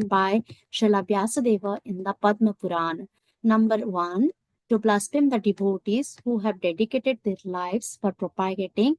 mentioned by Srila Vyasadeva in the Padma Purana. Number 1, to blaspheme the devotees who have dedicated their lives for propagating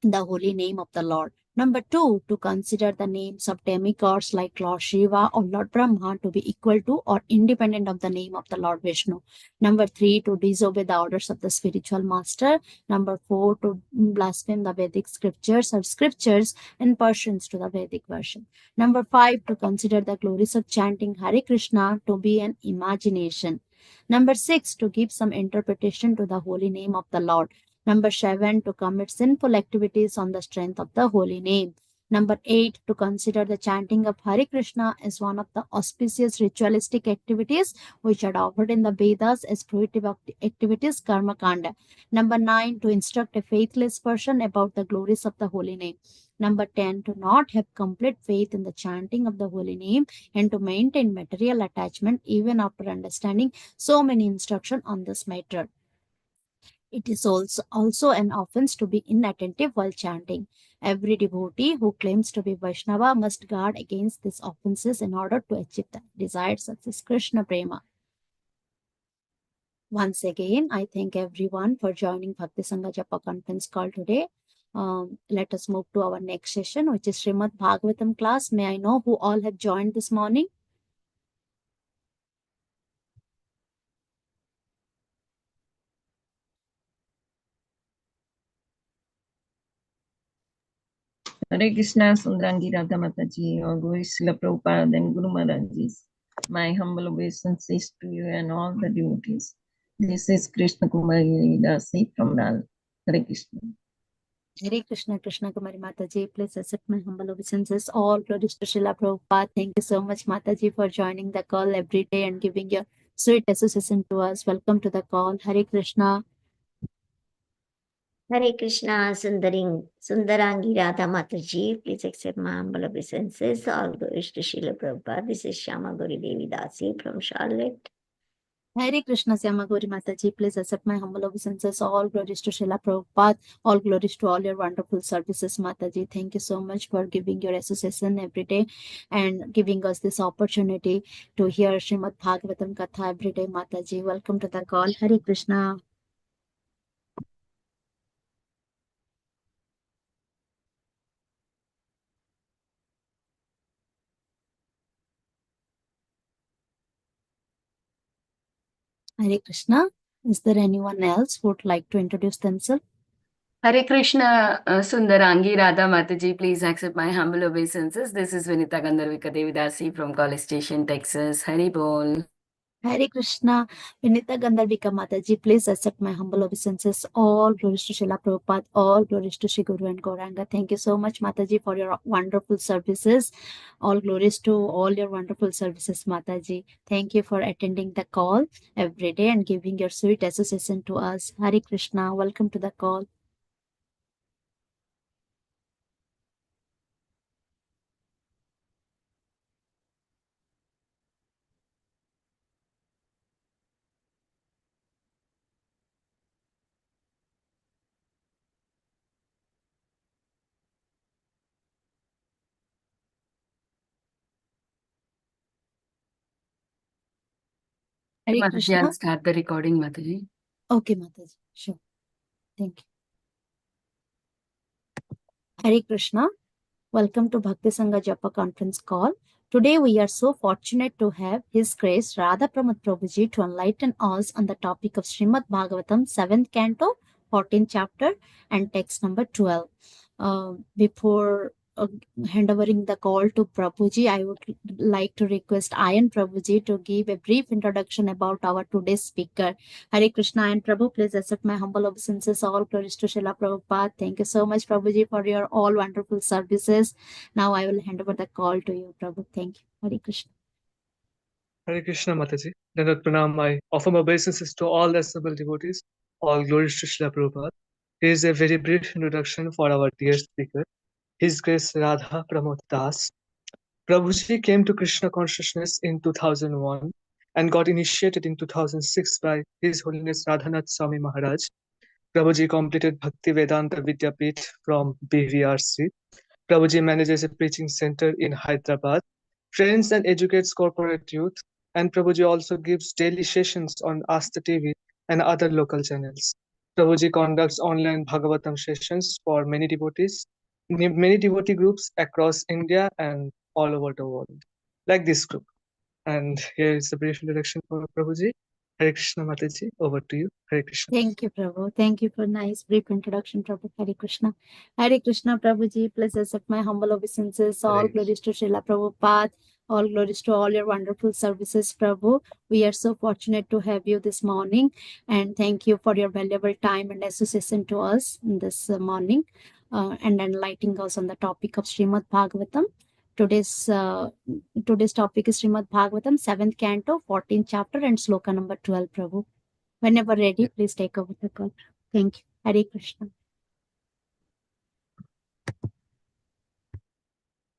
the holy name of the Lord. Number 2, to consider the names of demigods like Lord Shiva or Lord Brahma to be equal to or independent of the name of the Lord Vishnu. Number 3, to disobey the orders of the spiritual master. Number 4, to blaspheme the Vedic scriptures or scriptures in pursuance to the Vedic version. Number 5, to consider the glories of chanting Hare Krishna to be an imagination. Number 6, to give some interpretation to the holy name of the Lord. Number 7, to commit sinful activities on the strength of the holy name. Number 8, to consider the chanting of Hare Krishna as one of the auspicious ritualistic activities which are offered in the Vedas as prohibitive activities, Karma Kanda. Number 9, to instruct a faithless person about the glories of the holy name. Number 10, to not have complete faith in the chanting of the holy name and to maintain material attachment even after understanding so many instructions on this matter. It is also an offense to be inattentive while chanting. Every devotee who claims to be Vaishnava must guard against these offenses in order to achieve the desired success. Krishna Prema. Once again, I thank everyone for joining Bhakti Sanga Japa conference call today. Let us move to our next session, which is Srimad Bhagavatam class. May I know who all have joined this morning? Hare Krishna, Sundarangi Radha Mataji, or Guru Srila Prabhupada and Guru Maharaji. My humble obeisances to you and all the devotees. This is Krishna Kumari Dasi from Ral. Hare Krishna. Hare Krishna, Krishna Kumari Mataji. Please accept my humble obeisances. All glories to Srila Prabhupada. Thank you so much, Mataji, for joining the call every day and giving your sweet association to us. Welcome to the call. Hare Krishna. Hare Krishna, Sundarangi Radha Mataji. Please accept my humble obeisances. All glories to Srila Prabhupada. This is Shama Gauri Devi Dasi from Charlotte. Hare Krishna, Syama Gauri Mataji. Please accept my humble obeisances. All glories to Srila Prabhupada. All glories to all your wonderful services, Mataji. Thank you so much for giving your association every day and giving us this opportunity to hear Srimad Bhagavatam Katha every day, Mataji. Welcome to the call. Hare Krishna. Hare Krishna. Is there anyone else who would like to introduce themselves? Hare Krishna, Sundarangi Radha Mataji, please accept my humble obeisances. This is Vinita Gandharvika Devidasi from College Station, Texas. Hari Bol. Hare Krishna, Vinita Gandharvika Mataji, please accept my humble obeisances. All glories to Srila Prabhupada, all glories to Sri Guru and Gauranga. Thank you so much, Mataji, for your wonderful services. All glories to all your wonderful services, Mataji. Thank you for attending the call every day and giving your sweet association to us. Hare Krishna, welcome to the call. Hare Mataji, Krishna. I'll start the recording, Mataji. Okay, Mataji. Sure. Thank you. Hare Krishna. Welcome to Bhakti Sanga Japa conference call. Today we are so fortunate to have His Grace Radha Pramod Prabhuji to enlighten us on the topic of Srimad Bhagavatam 7th canto, 14th chapter and text number 12. Before handovering the call to Prabhuji, I would like to request Ayan Prabhuji to give a brief introduction about our today's speaker. Hare Krishna and Prabhu, please accept my humble obeisances. All glories to Srila Prabhupada. Thank you so much, Prabhuji, for your all wonderful services. Now I will hand over the call to you, Prabhu. Thank you. Hare Krishna. Hare Krishna Mataji. Dandavat Pranam. I offer my obeisances to all the assembled devotees. All glories to Srila Prabhupada. Here is a very brief introduction for our dear speaker, His Grace Radha Pramod Das. Prabhuji came to Krishna consciousness in 2001 and got initiated in 2006 by His Holiness Radhanath Swami Maharaj. Prabhuji completed Bhakti Vedanta Vidyapith from BVRC. Prabhuji manages a preaching center in Hyderabad. trains and educates corporate youth, and Prabhuji also gives daily sessions on Asta TV and other local channels. Prabhuji conducts online Bhagavatam sessions for many devotees, many devotee groups across India and all over the world, like this group. And here is a brief introduction for Prabhuji. Hare Krishna Mataji, over to you. Hare Krishna. Thank you, Prabhu. Thank you for nice brief introduction, Prabhu. Hare Krishna. Hare Krishna, Prabhuji. Please accept my humble obeisances. All Hare glories to Srila Prabhupada. All glories to all your wonderful services, Prabhu. We are so fortunate to have you this morning. And thank you for your valuable time and association to us in this morning and enlightening us on the topic of Srimad Bhagavatam. Today's topic is Srimad Bhagavatam, 7th canto, 14th chapter, and sloka number 12, Prabhu. Whenever ready, please take over the call. Thank you. Hare Krishna.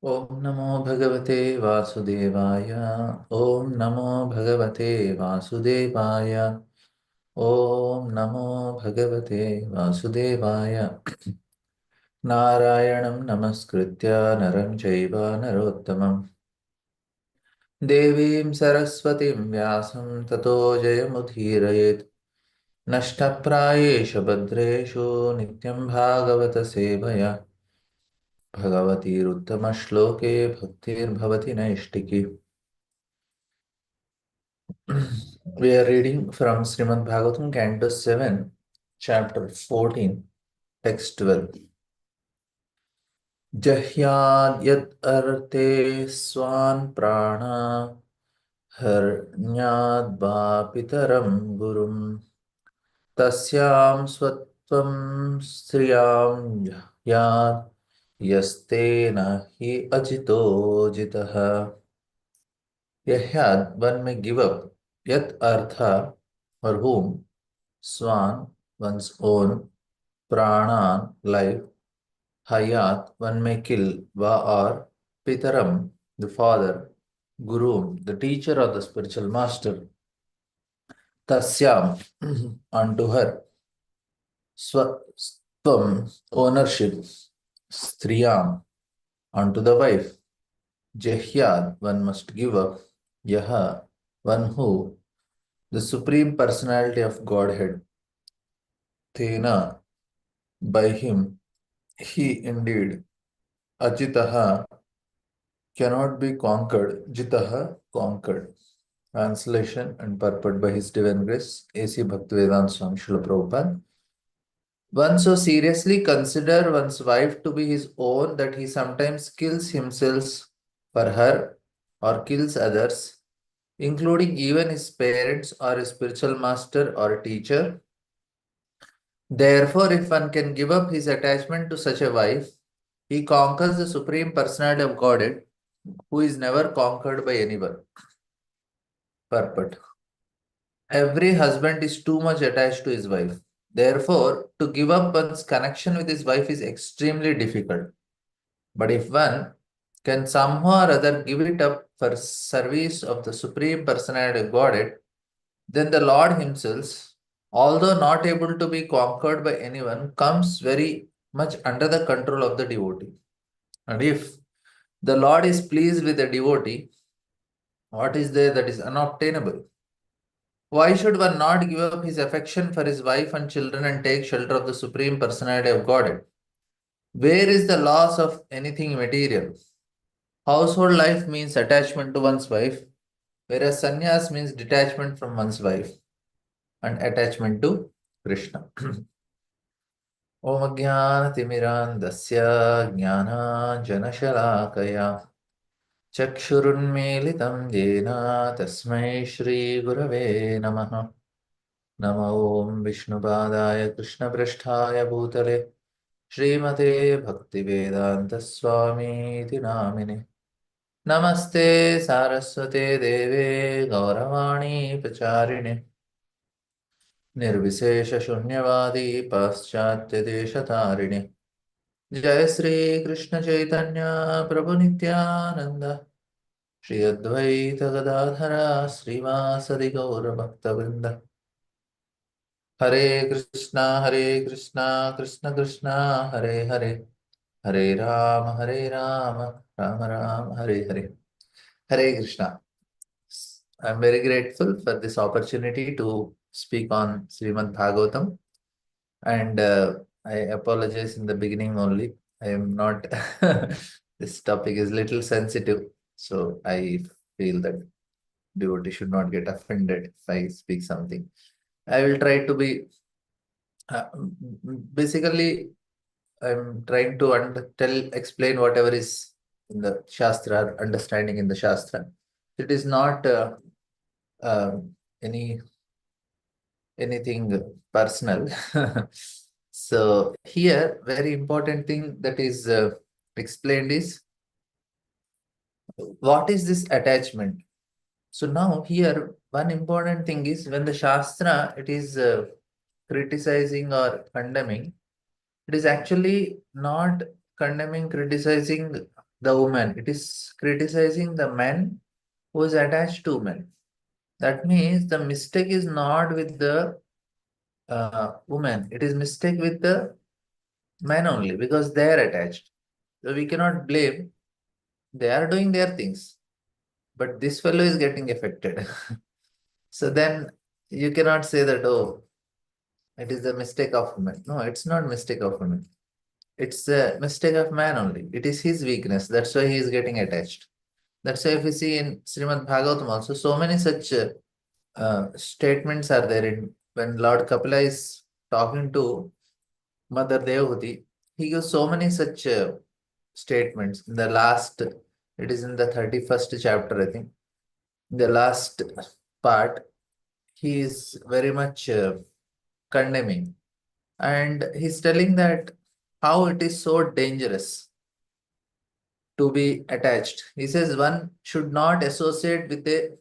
Om Namo Bhagavate Vasudevaya. Om Namo Bhagavate Vasudevaya. Om Namo Bhagavate Vasudevaya. Narayanam Namaskritya Naram Chaiva Narottamam Devim Saraswatim Vyasam Tato Jayamudhirayet Nashtaprayesha Bhadreshu Nityam Bhagavata Sevaya Bhagavati Ruttama Shloke Bhaktir Bhavati Naishtiki. We are reading from Srimad Bhagavatam, Canto 7, Chapter 14, Text 12. Jahyad yad arte swan prana harnyad pitaram gurum tasyam swatvam sriyam yad yastena hi ajito jitaha. Yahyad, one may give up, yat artha, for whom, swan, one's own, pranan, life, hayat, one may kill, va or, pitaram, the father, guru, the teacher or the spiritual master, tasyam, unto her, swatvam, ownership, striyam, unto the wife, jahyad, one must give up, yaha, one who, the Supreme Personality of Godhead, Tena, by him, he indeed, Ajitaha, cannot be conquered, Jitaha, conquered. Translation and purport by His Divine Grace, A.C. Bhaktivedanta Swami Srila Prabhupada. One so seriously consider one's wife to be his own that he sometimes kills himself for her or kills others, including even his parents or a spiritual master or teacher. Therefore, if one can give up his attachment to such a wife, he conquers the Supreme Personality of Godhead, who is never conquered by anyone. Purport. Every husband is too much attached to his wife. Therefore, to give up one's connection with his wife is extremely difficult. But if one can somehow or other give it up for service of the Supreme Personality of Godhead, then the Lord himself, although not able to be conquered by anyone, comes very much under the control of the devotee. And if the Lord is pleased with the devotee, what is there that is unobtainable? Why should one not give up his affection for his wife and children and take shelter of the Supreme Personality of Godhead? Where is the loss of anything material? Household life means attachment to one's wife, whereas sannyas means detachment from one's wife and attachment to Krishna. Om Jnana-timirandasya Jnana-janashalakaya Chakshurunmilitam Jena Tasmai Shri Gurave Namaha. Namo Om Vishnupadaya Krishna Prasthaya Bhutale Srimate Bhaktivedanta Swami Iti Namine. Namaste Saraswate Deve Gauravani Pacharine Nirvisesha Shunyavadi Paschatya Deshatarine. Jai Sri Krishna Chaitanya Prabhu Nityananda Shri Advaita Gadadhara Srivasadi Gaura Bhakta Hare Krishna, Krishna Krishna, Hare Hare, Hare Rama, Rama Rama, Hare Hare. Hare Krishna. I'm very grateful for this opportunity to speak on Srimad Bhagavatam. And I apologize in the beginning only. I am not, this topic is little sensitive. So I feel that devotee should not get offended if I speak something. I will try to be, basically, I'm trying to explain whatever is in the Shastra, understanding in the Shastra. It is not any anything personal. So here, very important thing that is explained is what is this attachment? So now here, one important thing is when the Shastra, it is criticizing or condemning, it is actually not condemning, criticizing the woman. It is criticizing the man who is attached to woman. That means the mistake is not with the woman. It is mistake with the man only because they are attached. So we cannot blame. They are doing their things, but this fellow is getting affected. So then you cannot say that, oh, it is the mistake of woman. No, it's not mistake of woman. It's a mistake of man only. It is his weakness. That's why he is getting attached. That's why if we see in Srimad Bhagavatam also, so many such statements are there in when Lord Kapila is talking to Mother Devahuti, he gives so many such statements. In the last, it is in the 31st chapter, I think. In the last part, he is very much condemning. And he's telling that how it is so dangerous to be attached. He says one should not associate with a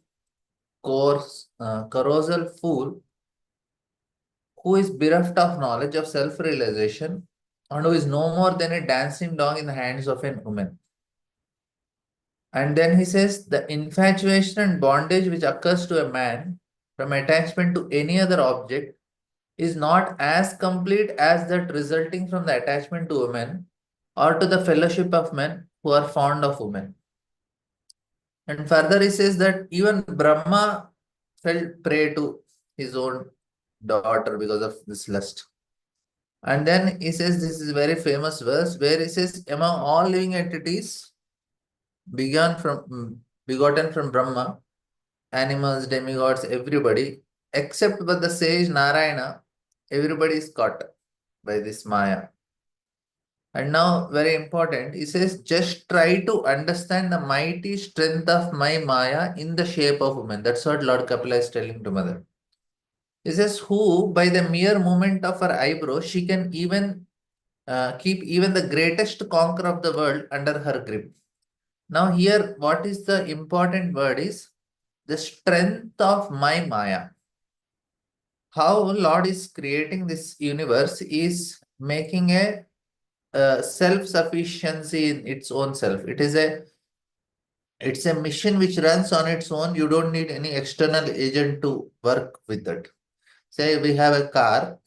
carousal fool who is bereft of knowledge of self-realization and who is no more than a dancing dog in the hands of a woman. And then he says the infatuation and bondage which occurs to a man from attachment to any other object is not as complete as that resulting from the attachment to women or to the fellowship of men who are fond of women. And further he says that even Brahma fell prey to his own daughter because of this lust. And then he says, this is a very famous verse where he says, among all living entities begotten from Brahma, animals, demigods, everybody, except but the sage Narayana, everybody is caught by this Maya. And now, very important, he says, just try to understand the mighty strength of my Maya in the shape of woman. That's what Lord Kapila is telling to Mother. He says, who by the mere movement of her eyebrow, she can even keep even the greatest conqueror of the world under her grip. Now here, what is the important word is the strength of my Maya. How Lord is creating this universe is making a self-sufficiency in its own self. It's a mission which runs on its own. You don't need any external agent to work with it. Say we have a car,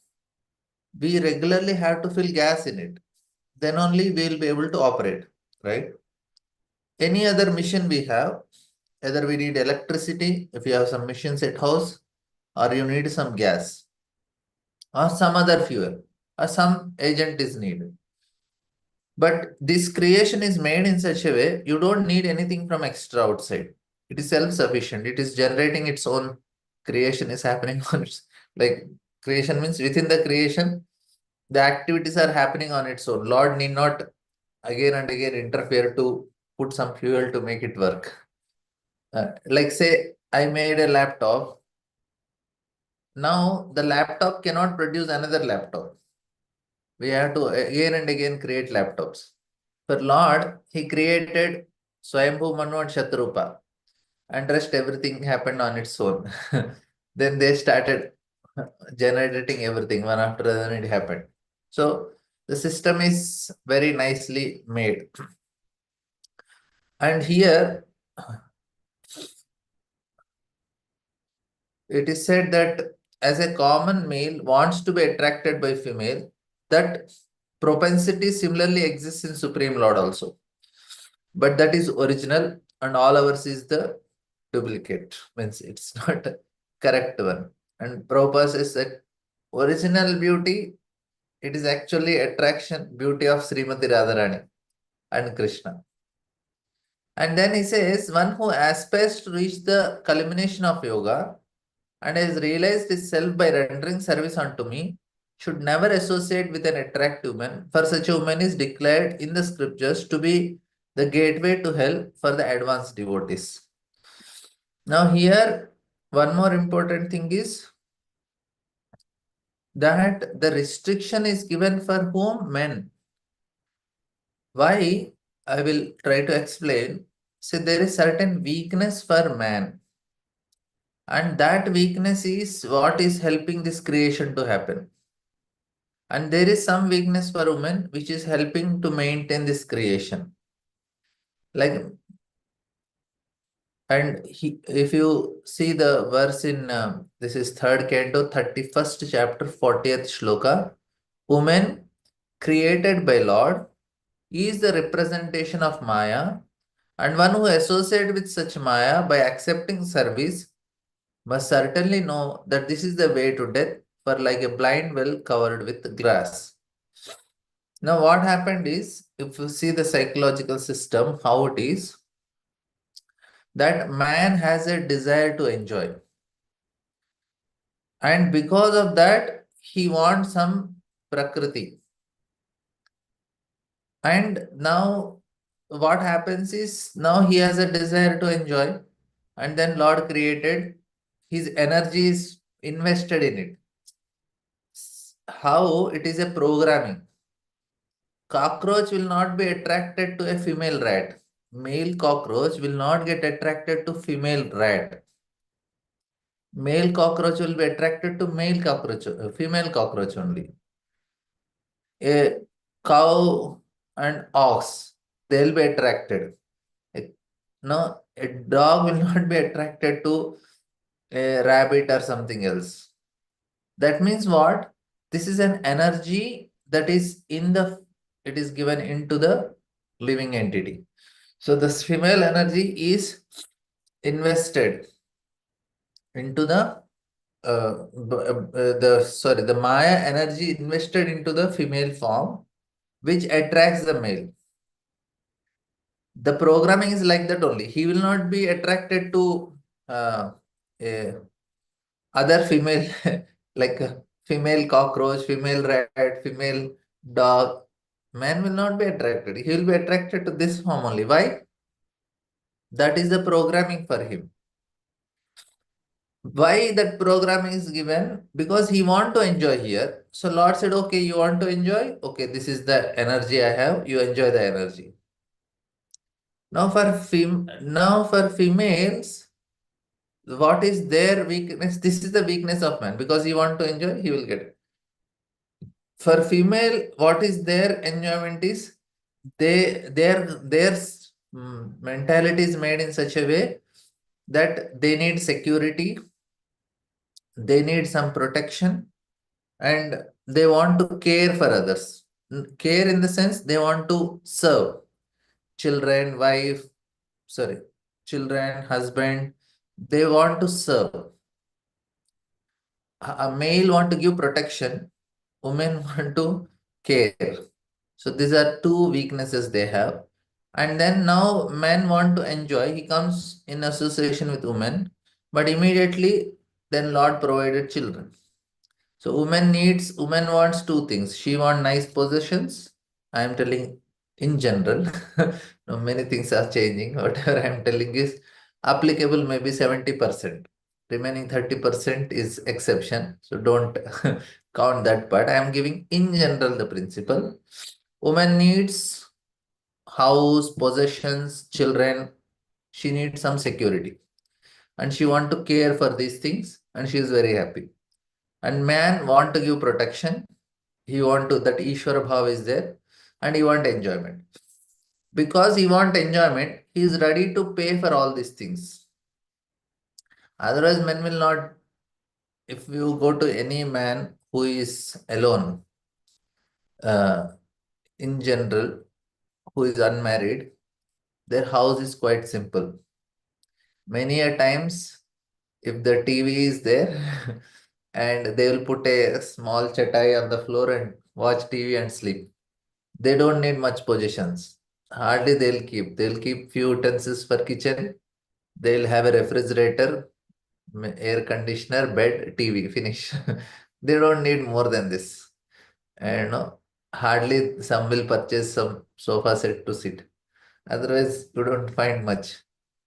we regularly have to fill gas in it. Then only we will be able to operate, right? Any other mission we have, either we need electricity, if you have some machines at house, or you need some gas, or some other fuel, or some agent is needed. But this creation is made in such a way, you don't need anything from extra outside. It is self-sufficient. It is generating its own creation is happening on its, like creation means within the creation, the activities are happening on its own. Lord need not again and again interfere to put some fuel to make it work. Like say, I made a laptop. Now the laptop cannot produce another laptop. We have to again and again create laptops. For Lord, he created Swayambhu Manu and Shatrupa, and rest everything happened on its own. Then they started generating everything one after another, it happened. So the system is very nicely made. And here it is said that as a common male wants to be attracted by female, that propensity similarly exists in Supreme Lord also. But that is original. and all ours is the duplicate, means it's not a correct one. And Prabhupada says that original beauty, it is actually attraction, beauty of Srimati Radharani and Krishna. And then he says, one who aspires to reach the culmination of yoga and has realized his self by rendering service unto me should never associate with an attractive woman, for such a woman is declared in the scriptures to be the gateway to hell for the advanced devotees. Now here, one more important thing is that the restriction is given for whom? Men. Why? I will try to explain. So there is certain weakness for man. And that weakness is what is helping this creation to happen. And there is some weakness for women which is helping to maintain this creation. Like, and if you see the verse in this is 3rd canto, 31st chapter, 40th shloka, woman created by Lord is the representation of Maya, and one who associates with such Maya by accepting service must certainly know that this is the way to death, for like a blind well covered with grass. Now what happened is, if you see the psychological system, how it is, that man has a desire to enjoy. And because of that, he wants some prakriti. And now what happens is, now he has a desire to enjoy, and then Lord created, his energy is invested in it. How it is a programming. Cockroach will not be attracted to a female rat. Male cockroach will not get attracted to female rat. Male cockroach will be attracted to male cockroach, female cockroach only. A cow and ox, they'll be attracted. No, a dog will not be attracted to a rabbit or something else. That means what? This is an energy that is in the, it is given into the living entity. So this female energy is invested into the the Maya energy invested into the female form, which attracts the male. The programming is like that only. He will not be attracted to other female, like female cockroach, female rat, female dog. Man will not be attracted. He will be attracted to this form only. Why? That is the programming for him. Why that programming is given? Because he want to enjoy here. So Lord said, okay, you want to enjoy? Okay, this is the energy I have. You enjoy the energy. Now for females, what is their weakness? This is the weakness of man. Because he want to enjoy, he will get it. For female, what is their enjoyment is, their mentality is made in such a way that they need security, they need some protection, and they want to care for others. Care in the sense they want to serve children, children, husband, they want to serve. A male want to give protection, women want to care. So these are two weaknesses they have. And then now men want to enjoy. He comes in association with women, but immediately then Lord provided children. So woman wants two things. She wants nice possessions. I am telling in general. Now many things are changing. Whatever I am telling is applicable maybe 70%. Remaining 30% is exception. So don't count that part. I am giving in general the principle. Woman needs house, possessions, children. She needs some security. And she want to care for these things. And she is very happy. And man want to give protection. He want to, that Ishvara Bhav is there. And he want enjoyment. Because he want enjoyment, he is ready to pay for all these things. Otherwise, men will not. If you go to any man who is alone, in general, who is unmarried, Their house is quite simple. Many a times, if the TV is there, and they will put a small chatai on the floor and watch TV and sleep. They don't need much possessions. Hardly they'll keep. They'll keep few utensils for kitchen. They'll have a refrigerator, air conditioner, bed, TV. Finish. They don't need more than this. And hardly some will purchase some sofa set to sit. Otherwise, you don't find much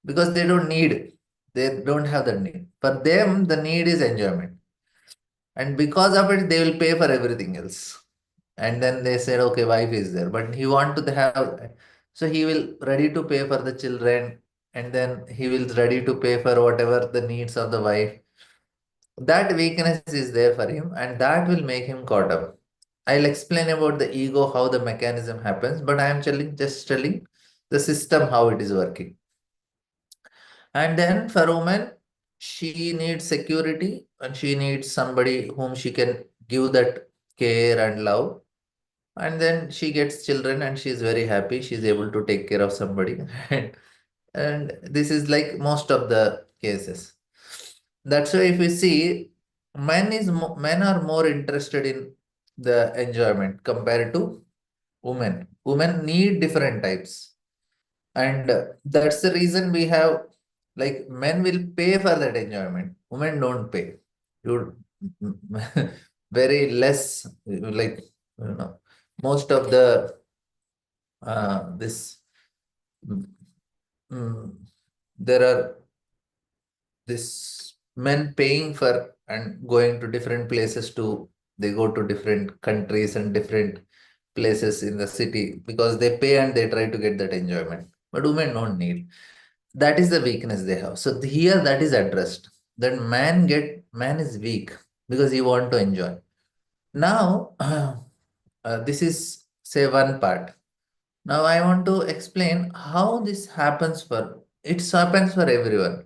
because they don't need. They don't have the need. For them, the need is enjoyment, and because of it, they will pay for everything else. And then they said, okay, wife is there, but he want to have, so he will ready to pay for the children, and then he will ready to pay for whatever the needs of the wife. That weakness is there for him, and that will make him caught up. I'll explain about the ego, how the mechanism happens, but I am just telling the system, how it is working. And then for women, she needs security and she needs somebody whom she can give that care and love. And then she gets children and she is very happy. She is able to take care of somebody. And this is like most of the cases. That's why if we see, men are more interested in the enjoyment compared to women. Women need different types. And that's the reason we have, like, men will pay for that enjoyment. Women don't pay. You very less, like, most of the this there are this men paying for and going to different places to, they go to different countries and different places in the city because they pay and they try to get that enjoyment. But women don't need. That is the weakness they have. So here that is addressed. That man is weak because he want to enjoy. Now, this is say one part. Now I want to explain how this happens it happens for everyone.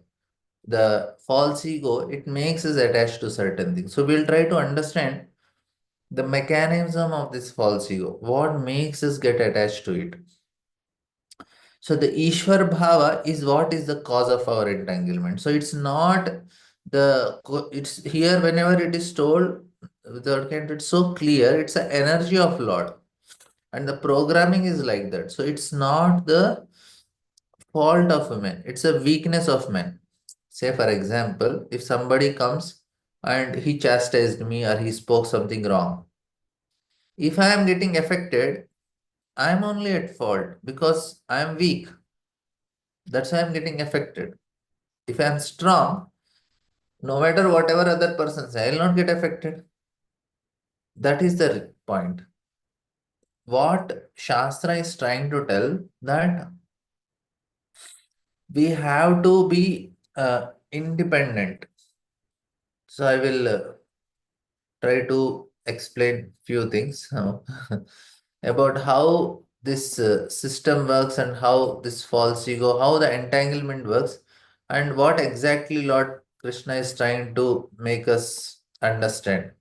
The false ego, it makes us attached to certain things. So we'll try to understand the mechanism of this false ego. What makes us get attached to it? So the Ishwar Bhava is what is the cause of our entanglement. So it's not it's here whenever it is told, it's so clear, it's the energy of Lord. And the programming is like that. So it's not the fault of men, it's a weakness of men. Say, for example, if somebody comes and he chastised me or he spoke something wrong, if I am getting affected, I am only at fault because I am weak. That's why I am getting affected. If I am strong, no matter whatever other person say, I will not get affected. That is the point. What Shastra is trying to tell, that we have to be independent. So I will try to explain few things about how this system works and how this false ego, how the entanglement works, and what exactly Lord Krishna is trying to make us understand.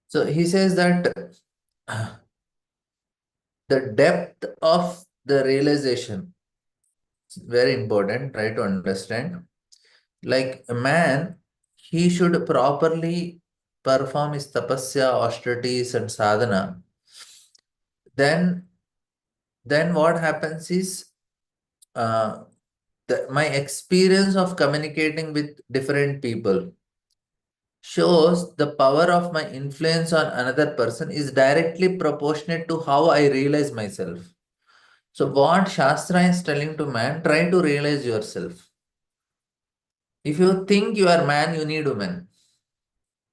So he says that the depth of the realization is very important. Try to understand. Like a man, he should properly perform his tapasya, austerities, and sadhana. Then what happens is, my experience of communicating with different people shows the power of my influence on another person is directly proportionate to how I realize myself. So what Shastra is telling to man, try to realize yourself. If you think you are man, you need woman.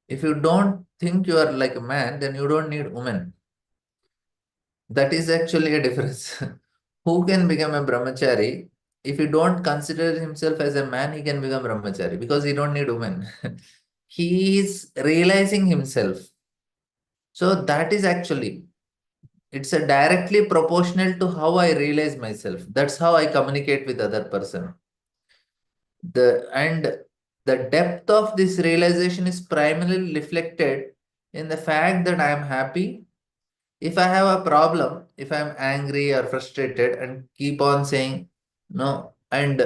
If you don't think you are like a man, then you don't need woman. That is actually a difference. Who can become a brahmachari? If he don't consider himself as a man, he can become brahmachari because he don't need woman. He is realizing himself. So that is actually, it's a directly proportional to how I realize myself. That's how I communicate with other person. The depth of this realization is primarily reflected in the fact that I am happy. If I have a problem, if I am angry or frustrated and keep on saying no, and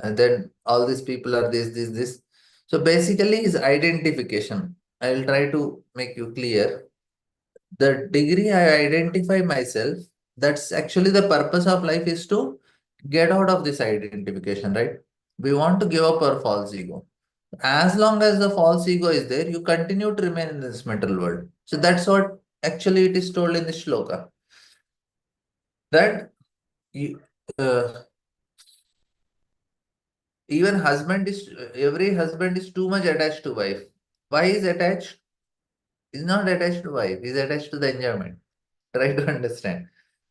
then all these people are this. So basically is identification. I will try to make you clear. The degree I identify myself, that's actually the purpose of life, is to get out of this identification, right? We want to give up our false ego. As long as the false ego is there, you continue to remain in this material world. So that's what actually it is told in the shloka. That you, even every husband is too much attached to wife. Why is attached? He's not attached to wife, he's attached to the enjoyment. Try to understand.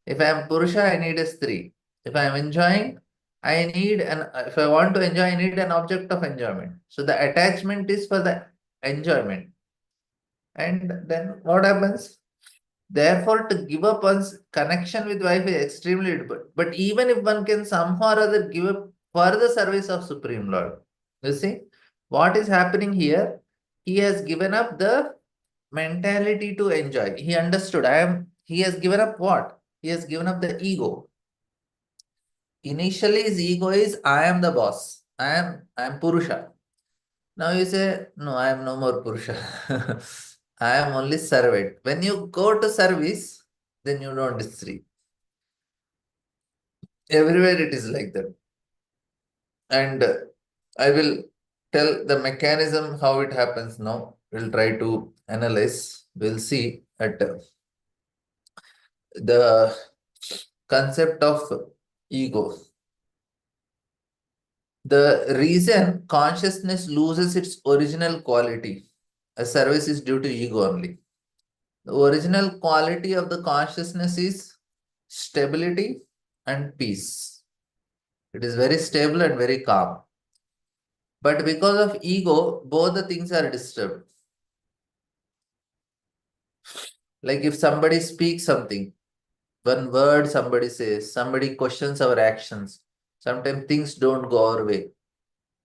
If I am Purusha, I need a Stree. If I am enjoying, if I want to enjoy, I need an object of enjoyment. So the attachment is for the enjoyment. And then what happens? Therefore, to give up one's connection with wife is extremely difficult. But even if one can somehow or other give up for the service of Supreme Lord, you see, what is happening here? He has given up the mentality to enjoy. He understood. He has given up what? He has given up the ego. Initially, his ego is I am the boss. I am Purusha. Now you say, no, I am no more Purusha. I am only servant. When you go to service, then you don't see. Everywhere it is like that. And I will tell the mechanism how it happens now. We'll try to analyze. We'll see at the concept of ego. The reason consciousness loses its original quality, a service, is due to ego only. The original quality of the consciousness is stability and peace. It is very stable and very calm. But because of ego, both the things are disturbed. Like if somebody speaks something, one word somebody says, somebody questions our actions, sometimes things don't go our way.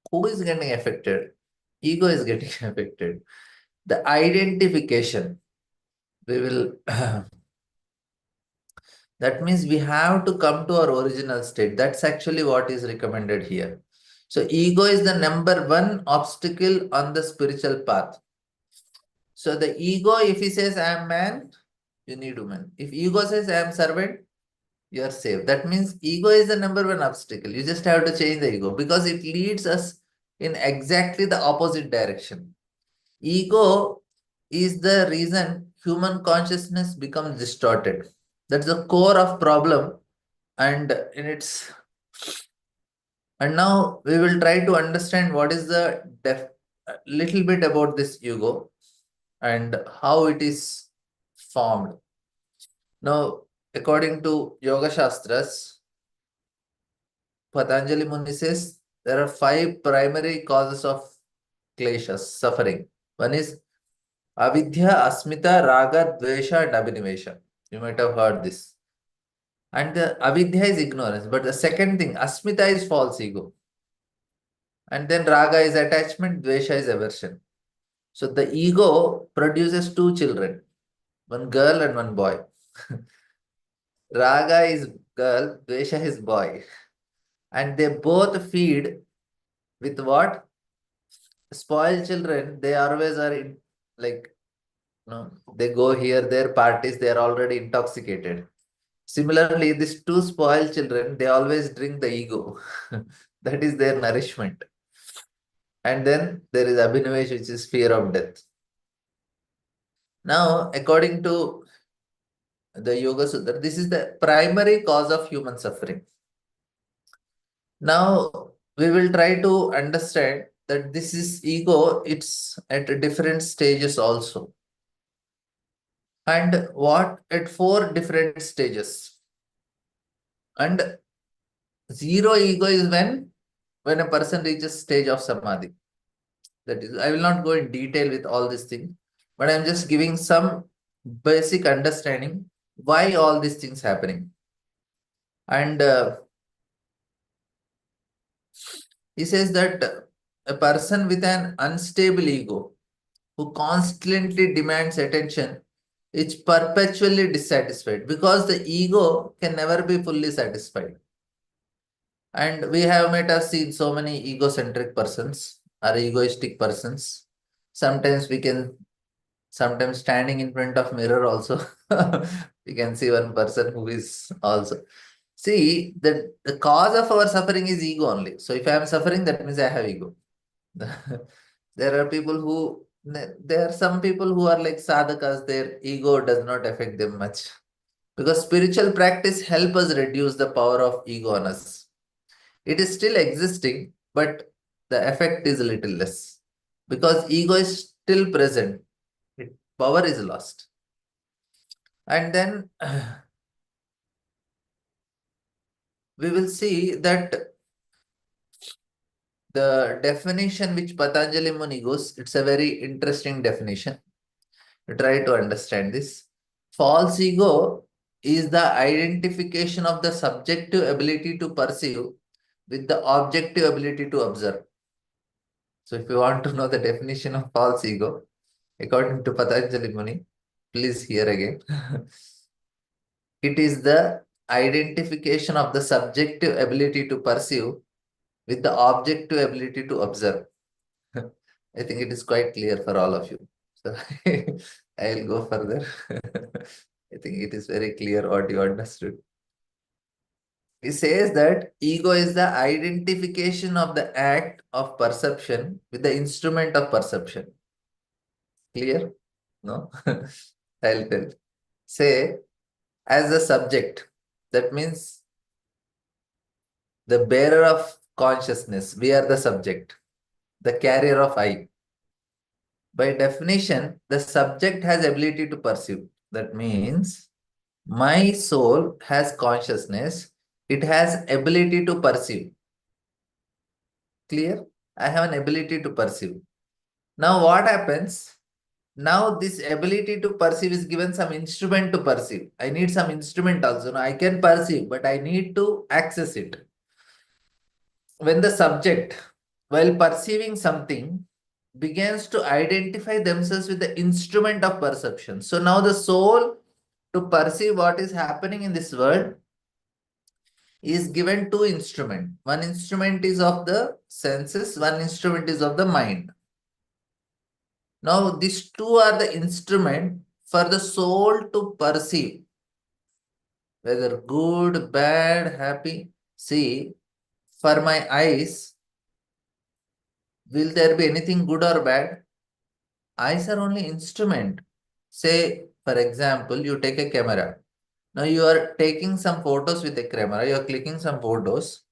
Who is getting affected? Ego is getting affected. The identification, we will that means we have to come to our original state. That's actually what is recommended here. So ego is the number one obstacle on the spiritual path. So the ego, if he says I am man, you need woman. If ego says I am servant, you are safe. That means ego is the number one obstacle. You just have to change the ego because it leads us in exactly the opposite direction. Ego is the reason human consciousness becomes distorted. That's the core of problem. And now we will try to understand what is the little bit about this ego and how it is formed. Now, according to Yoga Shastras, Patanjali Muni says there are 5 primary causes of kleshas, suffering. One is avidya, asmita, raga, dvesha, and abhinivesha. You might have heard this. And the avidya is ignorance. But the second thing, asmita, is false ego. And then raga is attachment, dvesha is aversion. So the ego produces 2 children, one girl and one boy. Raga is girl, dvesha is boy. And they both feed with what? Spoiled children, they always are in, like, they go here, their parties, they are already intoxicated. Similarly, these 2 spoiled children, they always drink the ego. That is their nourishment. And then there is abhinivesh, which is fear of death. Now, according to the Yoga Sutra, this is the primary cause of human suffering. Now, we will try to understand that this is ego, it's at different stages also. And what at 4 different stages. And zero ego is when a person reaches stage of samadhi. That is, I will not go in detail with all these things, but I'm just giving some basic understanding why all these things happening. And He says that a person with an unstable ego who constantly demands attention is perpetually dissatisfied because the ego can never be fully satisfied. And we have met or seen so many egocentric persons or egoistic persons. Sometimes standing in front of mirror also, we can see one person who is also. See, the cause of our suffering is ego only. So if I am suffering, that means I have ego. There are some people who are like sadhakas, their ego does not affect them much. Because spiritual practice help us reduce the power of ego on us. It is still existing, but the effect is a little less. Because ego is still present, power is lost. And then we will see that the definition which Patanjali Muni gives, it's a very interesting definition. Try to understand this. False ego is the identification of the subjective ability to perceive with the objective ability to observe. So if you want to know the definition of false ego, according to Patanjali Muni, please hear again. It is the identification of the subjective ability to perceive with the objective ability to observe. I think it is quite clear for all of you. So I will go further. I think it is very clear what you understood. He says that ego is the identification of the act of perception with the instrument of perception. Clear? No? I'll tell. Say, as a subject, that means the bearer of consciousness, we are the subject, the carrier of I. By definition, the subject has ability to perceive. That means my soul has consciousness. It has ability to perceive. Clear? I have an ability to perceive. Now what happens? Now this ability to perceive is given some instrument to perceive. I need some instrument also. Now I can perceive, but I need to access it. When the subject, while perceiving something, begins to identify themselves with the instrument of perception. So now the soul, to perceive what is happening in this world, is given two instruments. One instrument is of the senses, one instrument is of the mind. Now these two are the instrument for the soul to perceive, whether good, bad, happy. See, for my eyes, will there be anything good or bad? Eyes are only instrument. Say, for example, you take a camera. Now you are taking some photos with the camera, you are clicking some photos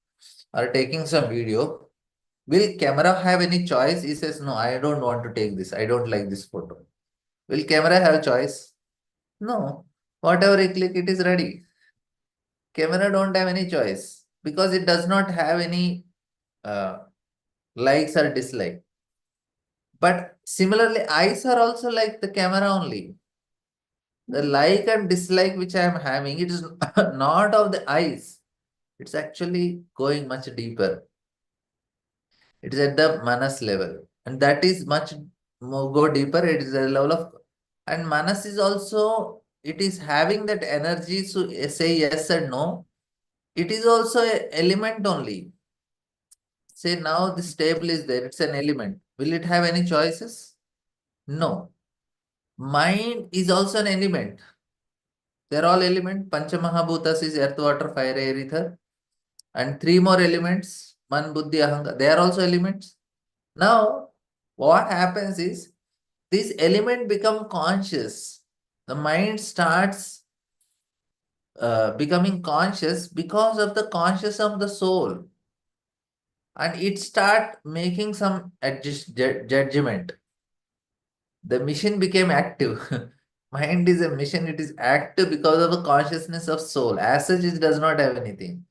or taking some video. Will camera have any choice? He says, no, I don't want to take this. I don't like this photo. Will camera have choice? No. Whatever you click, it is ready. Camera don't have any choice because it does not have any likes or dislike. But similarly, eyes are also like the camera only. The like and dislike which I am having, it is not of the eyes. It's actually going much deeper. It is at the manas level. And that is much more go deeper. It is a level of, and manas is also, it is having that energy to say yes and no. It is also an element only. Say now this table is there, it's an element. Will it have any choices? No. Mind is also an element. They're all elements. Pancha Mahabhutas is earth, water, fire, air, ether. And three more elements, Man, Buddhi, Ahanga, they are also elements. Now, what happens is, this element become conscious. The mind starts becoming conscious because of the conscious of the soul. And it start making some judgment. The mission became active. Mind is a mission, it is active because of the consciousness of soul. As such, it does not have anything.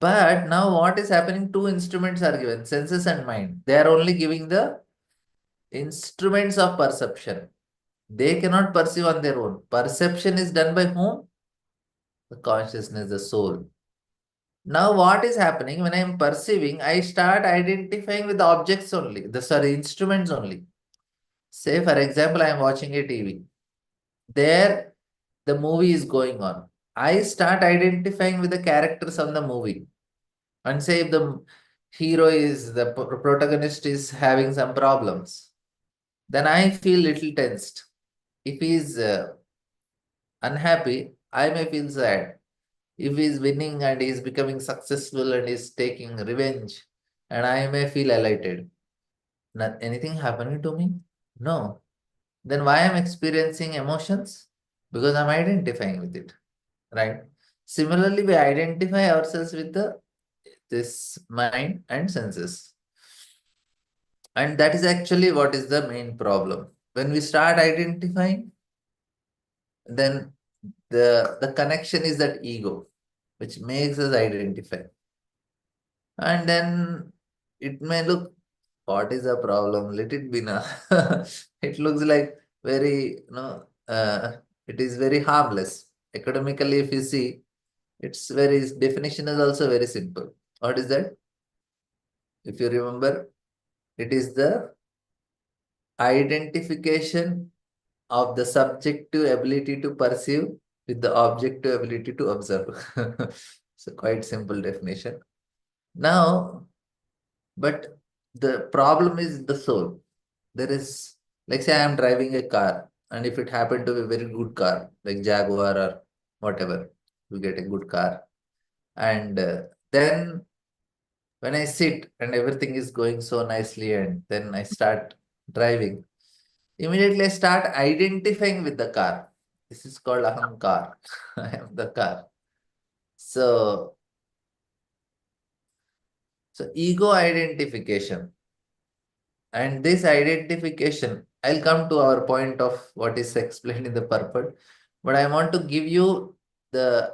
But now what is happening? Two instruments are given, senses and mind. They are only giving the instruments of perception. They cannot perceive on their own. Perception is done by whom? The consciousness, the soul. Now what is happening when I am perceiving, I start identifying with the objects only, instruments only. Say for example, I am watching a TV. There the movie is going on. I start identifying with the characters on the movie. And say if the protagonist is having some problems, then I feel little tensed. If he is unhappy, I may feel sad. If he is winning and he is becoming successful and is taking revenge, and I may feel elated. Not anything happening to me? No. Then why am I experiencing emotions? Because I'm identifying with it, right? Similarly, we identify ourselves with this mind and senses. And that is actually what is the main problem. When we start identifying, then the connection is that ego, which makes us identify. And then it may look, what is the problem? Let it be now. It looks like very, it is very harmless. Academically, if you see, its very definition is also very simple. What is that? If you remember, it is the identification of the subjective ability to perceive with the objective ability to observe. So quite simple definition. Now, but the problem is the soul. There is, like say I am driving a car, and if it happened to be a very good car, like Jaguar or whatever, you get a good car. And then when I sit and everything is going so nicely, and then I start driving, immediately I start identifying with the car. This is called ahankar. I am the car. So ego identification. And this identification, I'll come to our point of what is explained in the purport, but I want to give you the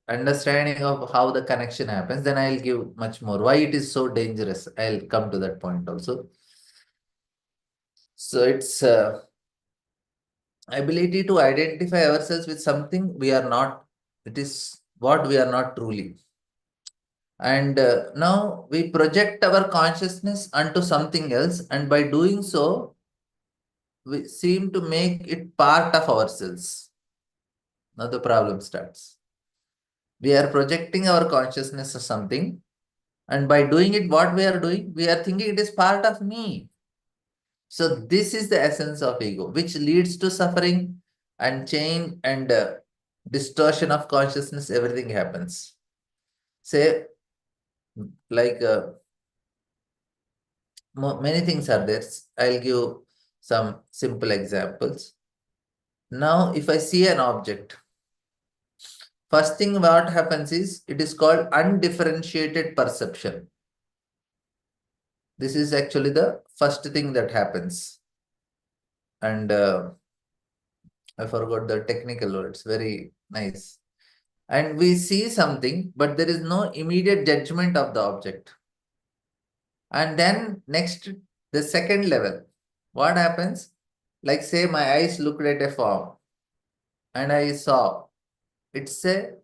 understanding of how the connection happens. Then I'll give much more. Why it is so dangerous. I'll come to that point also. So it's ability to identify ourselves with something we are not. It is what we are not truly. And now we project our consciousness onto something else, and by doing so, we seem to make it part of ourselves. Now the problem starts. We are projecting our consciousness as something, and by doing it, what we are doing, we are thinking it is part of me. So this is the essence of ego, which leads to suffering and change and distortion of consciousness. Everything happens. Say, like many things are there. I'll give some simple examples. Now, if I see an object, first thing what happens is, it is called undifferentiated perception. This is actually the first thing that happens. And I forgot the technical words, very nice. And we see something, but there is no immediate judgment of the object. And then next, the second level, what happens? Like say my eyes looked at a form and I saw, it's a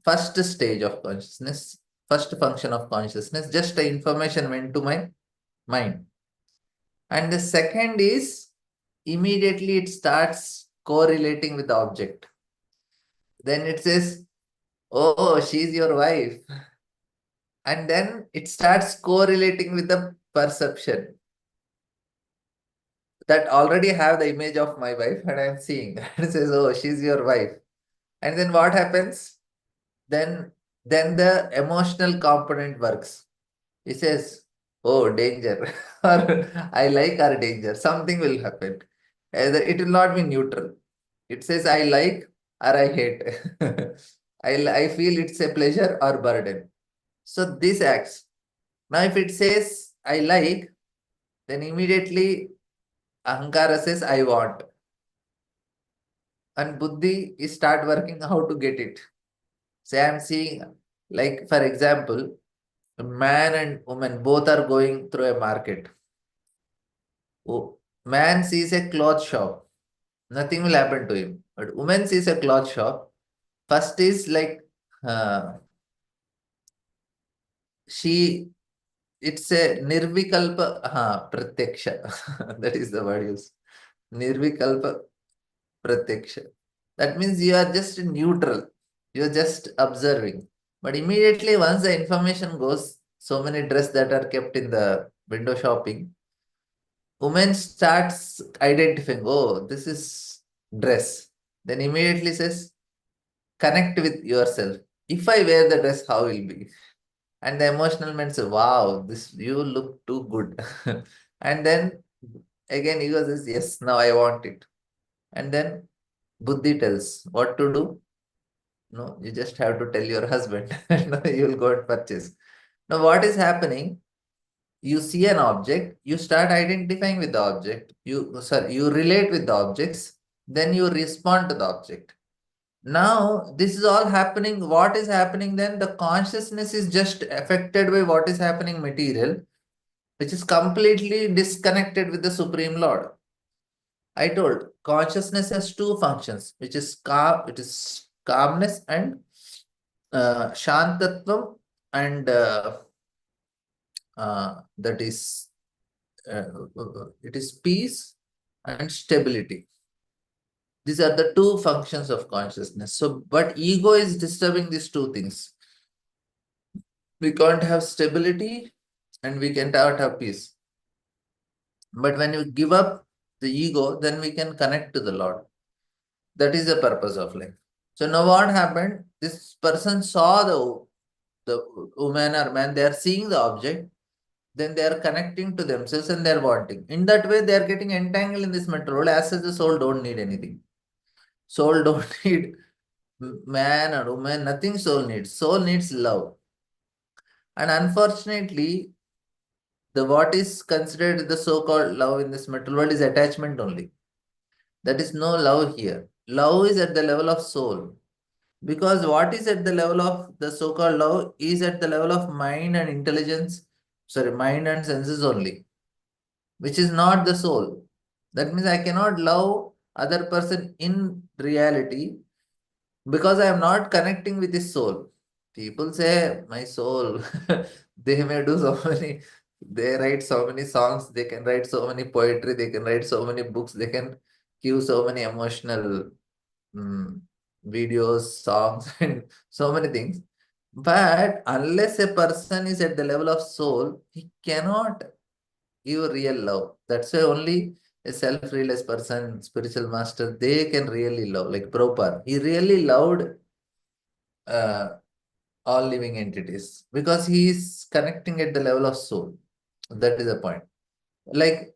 first stage of consciousness, first function of consciousness, just the information went to my mind. And the second is, immediately it starts correlating with the object. Then it says, oh, she's your wife. And then it starts correlating with the perception that already have the image of my wife, and I'm seeing that. It says, oh, she's your wife. And then what happens? Then the emotional component works. It says, oh, danger, or I like our danger. Something will happen. Either it will not be neutral. It says, I like or I hate. I feel it's a pleasure or burden. So this acts. Now, if it says, I like, then immediately Ahankara says, I want. And Buddhi is start working how to get it. Say, I'm seeing, like, for example, a man and woman both are going through a market. Oh, man sees a cloth shop. Nothing will happen to him. But woman sees a cloth shop. First is like, it's a nirvikalpa pratyaksha. That is the word used. Nirvikalpa pratyaksha. That means you are just neutral. You are just observing. But immediately once the information goes, so many dresses that are kept in the window shopping, woman starts identifying, oh, this is dress. Then immediately says, connect with yourself. If I wear the dress, how will be? And the emotional man says, wow, this you look too good. And then again ego says, yes, now I want it. And then Buddhi tells what to do. No, you just have to tell your husband and you will go and purchase. Now, what is happening? You see an object, you start identifying with the object, you relate with the objects, then you respond to the object. Now, this is all happening. What is happening then? The consciousness is just affected by what is happening material, which is completely disconnected with the Supreme Lord. I told consciousness has two functions, which is calmness and shantatvam, and that is it is peace and stability. These are the two functions of consciousness. So, but ego is disturbing these two things. We can't have stability and we can't have peace. But when you give up the ego, then we can connect to the Lord. That is the purpose of life. So now what happened? This person saw the woman or man, they are seeing the object, then they are connecting to themselves and they are wanting. In that way, they are getting entangled in this material world, as such the soul don't need anything. Soul don't need man or woman, nothing soul needs. Soul needs love. And unfortunately, the what is considered the so-called love in this material world is attachment only. There is no love here. Love is at the level of soul. Because what is at the level of the so-called love is at the level of mind and intelligence, mind and senses only, which is not the soul. That means I cannot love other person in reality because I am not connecting with his soul. People say, my soul, they may do so many, they write so many songs, they can write so many poetry, they can write so many books, they can give so many emotional videos, songs, and so many things. But unless a person is at the level of soul, he cannot give real love. That's why only a self-realized person, spiritual master, they can really love. Like Prabhupada, he really loved all living entities because he is connecting at the level of soul. That is the point. Like,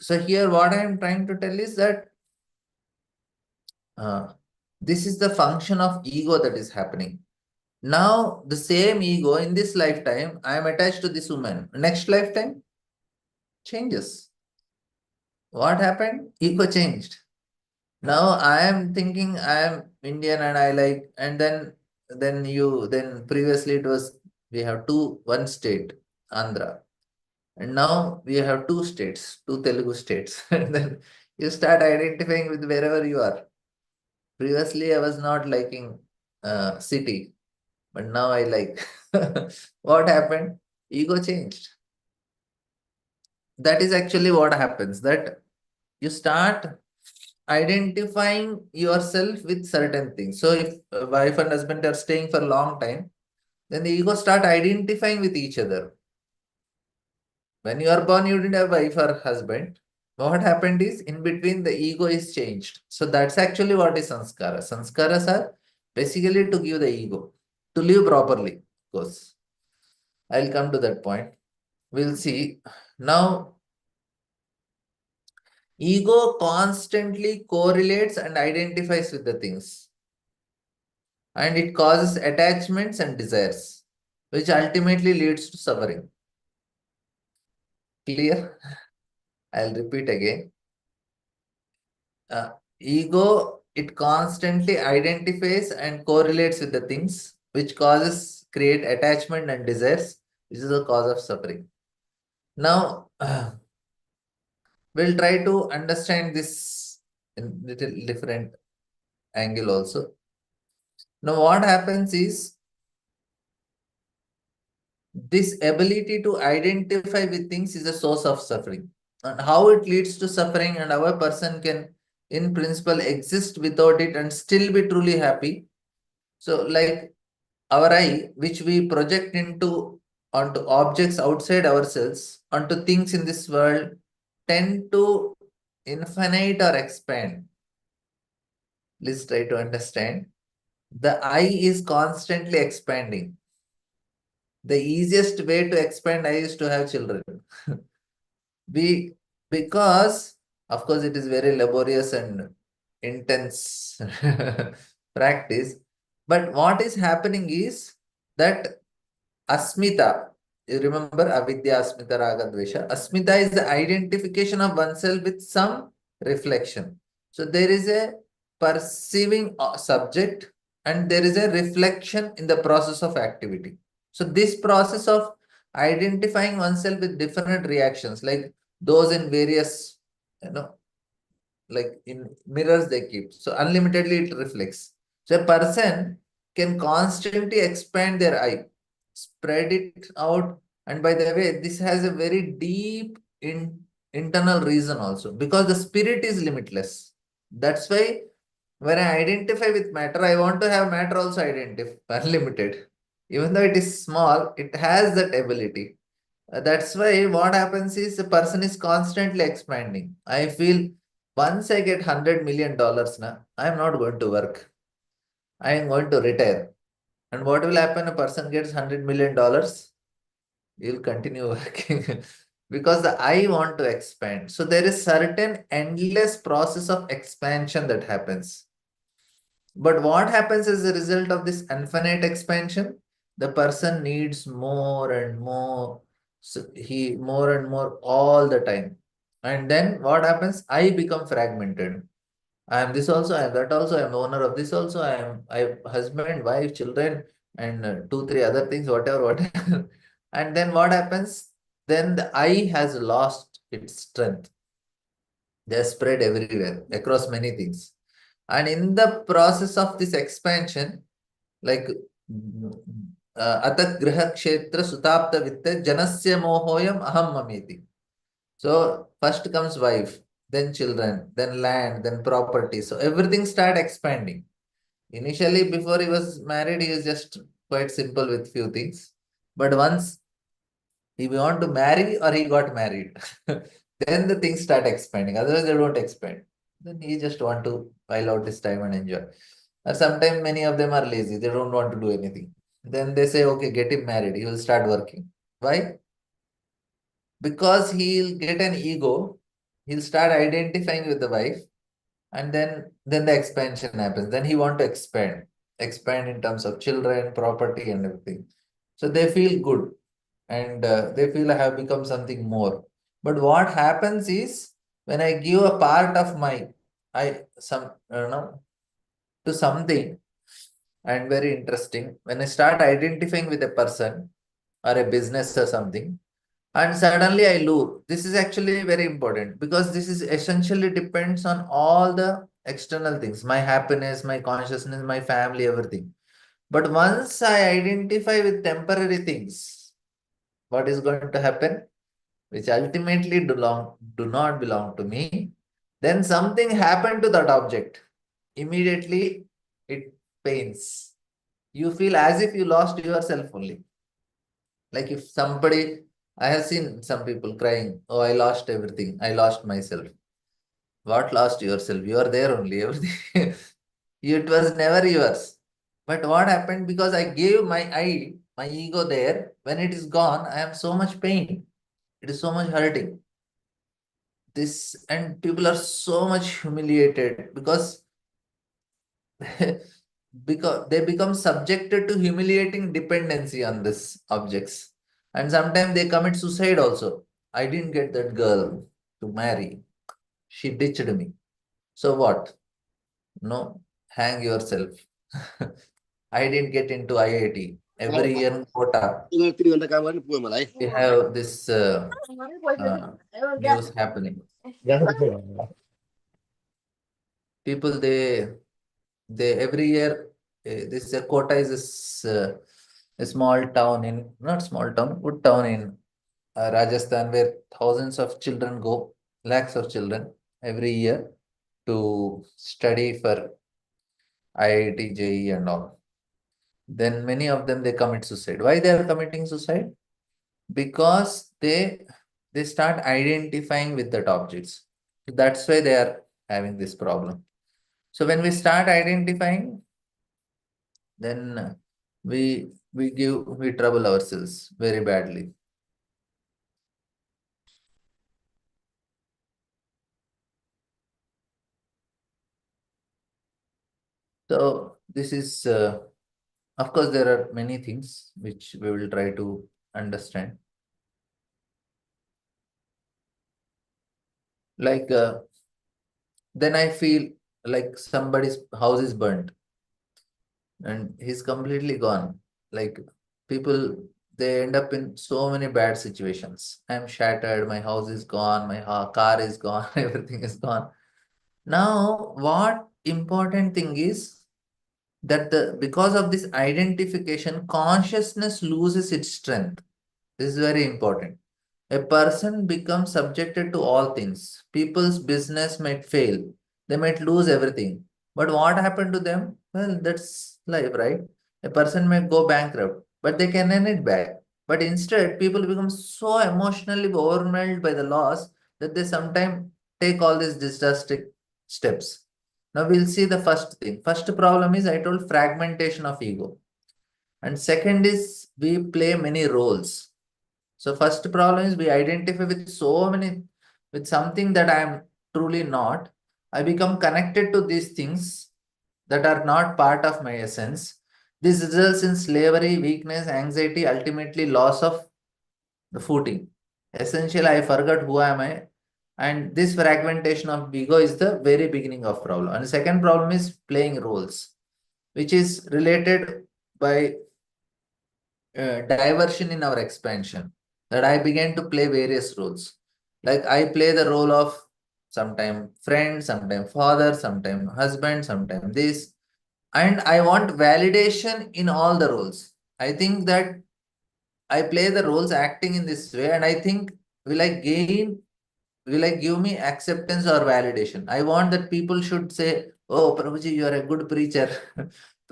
so here what I am trying to tell is that this is the function of ego that is happening. Now, the same ego in this lifetime, I am attached to this woman. Next lifetime, changes. What happened? Ego changed. Now I am thinking I am Indian and I like, and then previously it was, we have one state, Andhra. And now we have two states, two Telugu states. And then you start identifying with wherever you are. Previously I was not liking city, but now I like. What happened? Ego changed. That is actually what happens, that you start identifying yourself with certain things. So if a wife and husband are staying for a long time, then the ego start identifying with each other. When you are born, you didn't have wife or husband. What happened is, in between, the ego is changed. So that's actually what is sanskara. Sanskaras are basically to give the ego, to live properly, of course. I'll come to that point. We'll see. Now, ego constantly correlates and identifies with the things. And it causes attachments and desires, which ultimately leads to suffering. Clear? I'll repeat again. Ego, it constantly identifies and correlates with the things, which create attachment and desires, which is the cause of suffering. Now, we'll try to understand this in little different angle also. Now, what happens is, this ability to identify with things is a source of suffering. And how it leads to suffering and how a person can, in principle, exist without it and still be truly happy. So, like our eye, which we project onto objects outside ourselves, onto things in this world, tend to infinite or expand. Please try to understand. The eye is constantly expanding. The easiest way to expand eye is to have children. Because of course it is very laborious and intense practice. But what is happening is that asmita, you remember avidya, asmita, raga, dvesha. Asmita is the identification of oneself with some reflection. So there is a perceiving subject and there is a reflection in the process of activity. So this process of identifying oneself with different reactions, like those in various, like in mirrors they keep. So unlimitedly it reflects. So a person can constantly expand their eye, spread it out. And by the way, this has a very deep internal reason also, because the spirit is limitless. That's why when I identify with matter, I want to have matter also unlimited. Even though it is small, it has that ability. That's why what happens is the person is constantly expanding. I feel once I get $100 million, I am not going to work. I am going to retire. And what will happen? A person gets $100 million, you'll continue working because the I want to expand. So there is certain endless process of expansion that happens. But what happens as a result of this infinite expansion? The person needs more and more. So he more and more all the time. And then what happens? I become fragmented. I am this also, I am that also, I am the owner of this also, I have husband, wife, children, and two, three other things, whatever. And then what happens? Then the I has lost its strength. They are spread everywhere across many things. And in the process of this expansion, like atat griha kshetra sutapta vitta janasya mohoyam aham mamiti. So first comes wife, then children, then land, then property. So everything start expanding. Initially, before he was married, he was just quite simple with few things. But once he want to marry or he got married, then the things start expanding. Otherwise, they don't expand. Then he just want to while out his time and enjoy. Or sometimes many of them are lazy. They don't want to do anything. Then they say, okay, get him married. He will start working. Why? Because he'll get an ego. He'll start identifying with the wife. And then the expansion happens. Then he want to expand in terms of children, property, and everything. So they feel good, and they feel I have become something more. But what happens is when I give a part of my to something, and very interesting, when I start identifying with a person or a business or something, and suddenly I lose. This is actually very important because this is essentially depends on all the external things, my happiness, my consciousness, my family, everything. But once I identify with temporary things, what is going to happen? Which ultimately do not belong to me, then something happened to that object. Immediately it pains. You feel as if you lost yourself only. Like if somebody, I have seen some people crying, oh, I lost everything. I lost myself. What lost yourself? You are there only. Everything. It was never yours. But what happened? Because I gave my ego there, when it is gone, I have so much pain. It is so much hurting. This, and people are so much humiliated because because they become subjected to humiliating dependency on this objects. And sometimes they commit suicide also. I didn't get that girl to marry. She ditched me. So what? No, hang yourself. I didn't get into IIT. Every year in quota, we have this news happening. People, they every year, this quota is a small town in, not small town, good town in Rajasthan, where thousands of children go, lakhs of children every year to study for IIT, JEE and all. Then many of them, they commit suicide. Why they are committing suicide? Because they start identifying with that objects. That's why they are having this problem. So when we start identifying, then we trouble ourselves very badly. So this is, of course, there are many things which we will try to understand. Like then I feel like somebody's house is burnt and he's completely gone. Like people, they end up in so many bad situations. I'm shattered, my house is gone, my car is gone, everything is gone. Now, what important thing is that because of this identification, consciousness loses its strength. This is very important. A person becomes subjected to all things. People's business might fail. They might lose everything. But what happened to them? Well, that's life, right? A person may go bankrupt, but they can earn it back. But instead, people become so emotionally overwhelmed by the loss that they sometimes take all these disaster steps. Now we'll see the first thing. First problem is, I told, fragmentation of ego. And second is, we play many roles. So first problem is, we identify with with something that I am truly not. I become connected to these things that are not part of my essence. This results in slavery, weakness, anxiety, ultimately loss of the footing. Essentially, I forgot who am I. And this fragmentation of ego is the very beginning of problem. And the second problem is playing roles, which is related by diversion in our expansion. That I began to play various roles. Like I play the role of sometime friend, sometime father, sometime husband, sometime this. And I want validation in all the roles. I think that I play the roles acting in this way, and I think, will I give me acceptance or validation? I want that people should say, oh, Prabhuji, you are a good preacher.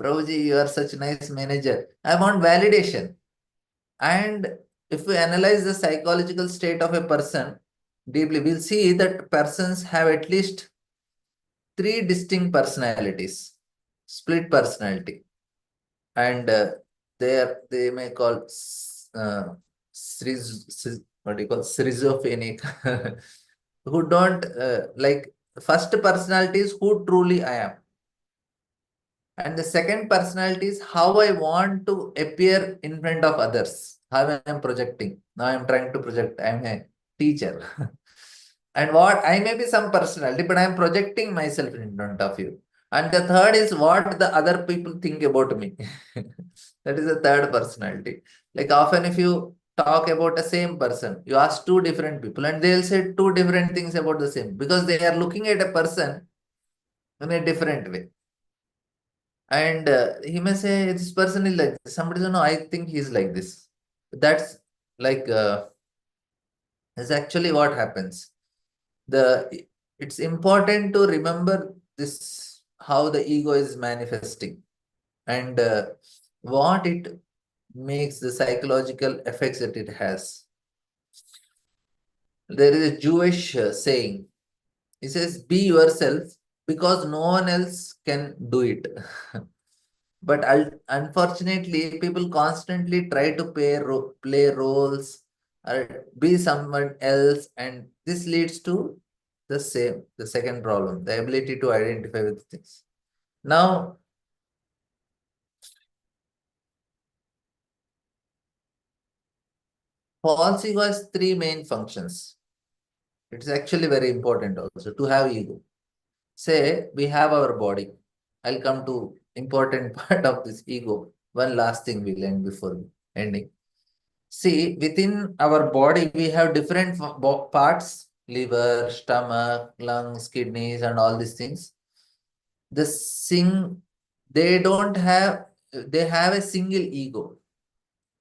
Prabhuji, you are such a nice manager. I want validation. And if we analyze the psychological state of a person deeply, we'll see that persons have at least three distinct personalities, split personality. And they may call what do you call, schizophrenic, who don't like, first personality is who truly I am. And the second personality is how I want to appear in front of others, how I am projecting. Now I am trying to project, I am a teacher. And what I may be some personality, but I am projecting myself in front of you. And the third is what the other people think about me. That is the third personality. Like often if you talk about the same person, you ask two different people and they'll say two different things about the same, because they are looking at a person in a different way. And he may say, this person is like this. Somebody says, no, I think he's like this. That's like, is actually what happens. It's important to remember this, how the ego is manifesting and what it makes, the psychological effects that it has. There is a Jewish saying. It says, be yourself because no one else can do it. But unfortunately, people constantly try to play roles or be someone else, and this leads to the second problem, the ability to identify with things. Now, false ego has three main functions. It's actually very important also to have ego. Say we have our body. I'll come to important part of this ego. One last thing we'll end before ending. See, within our body, we have different parts, liver, stomach, lungs, kidneys, and all these things. They have a single ego.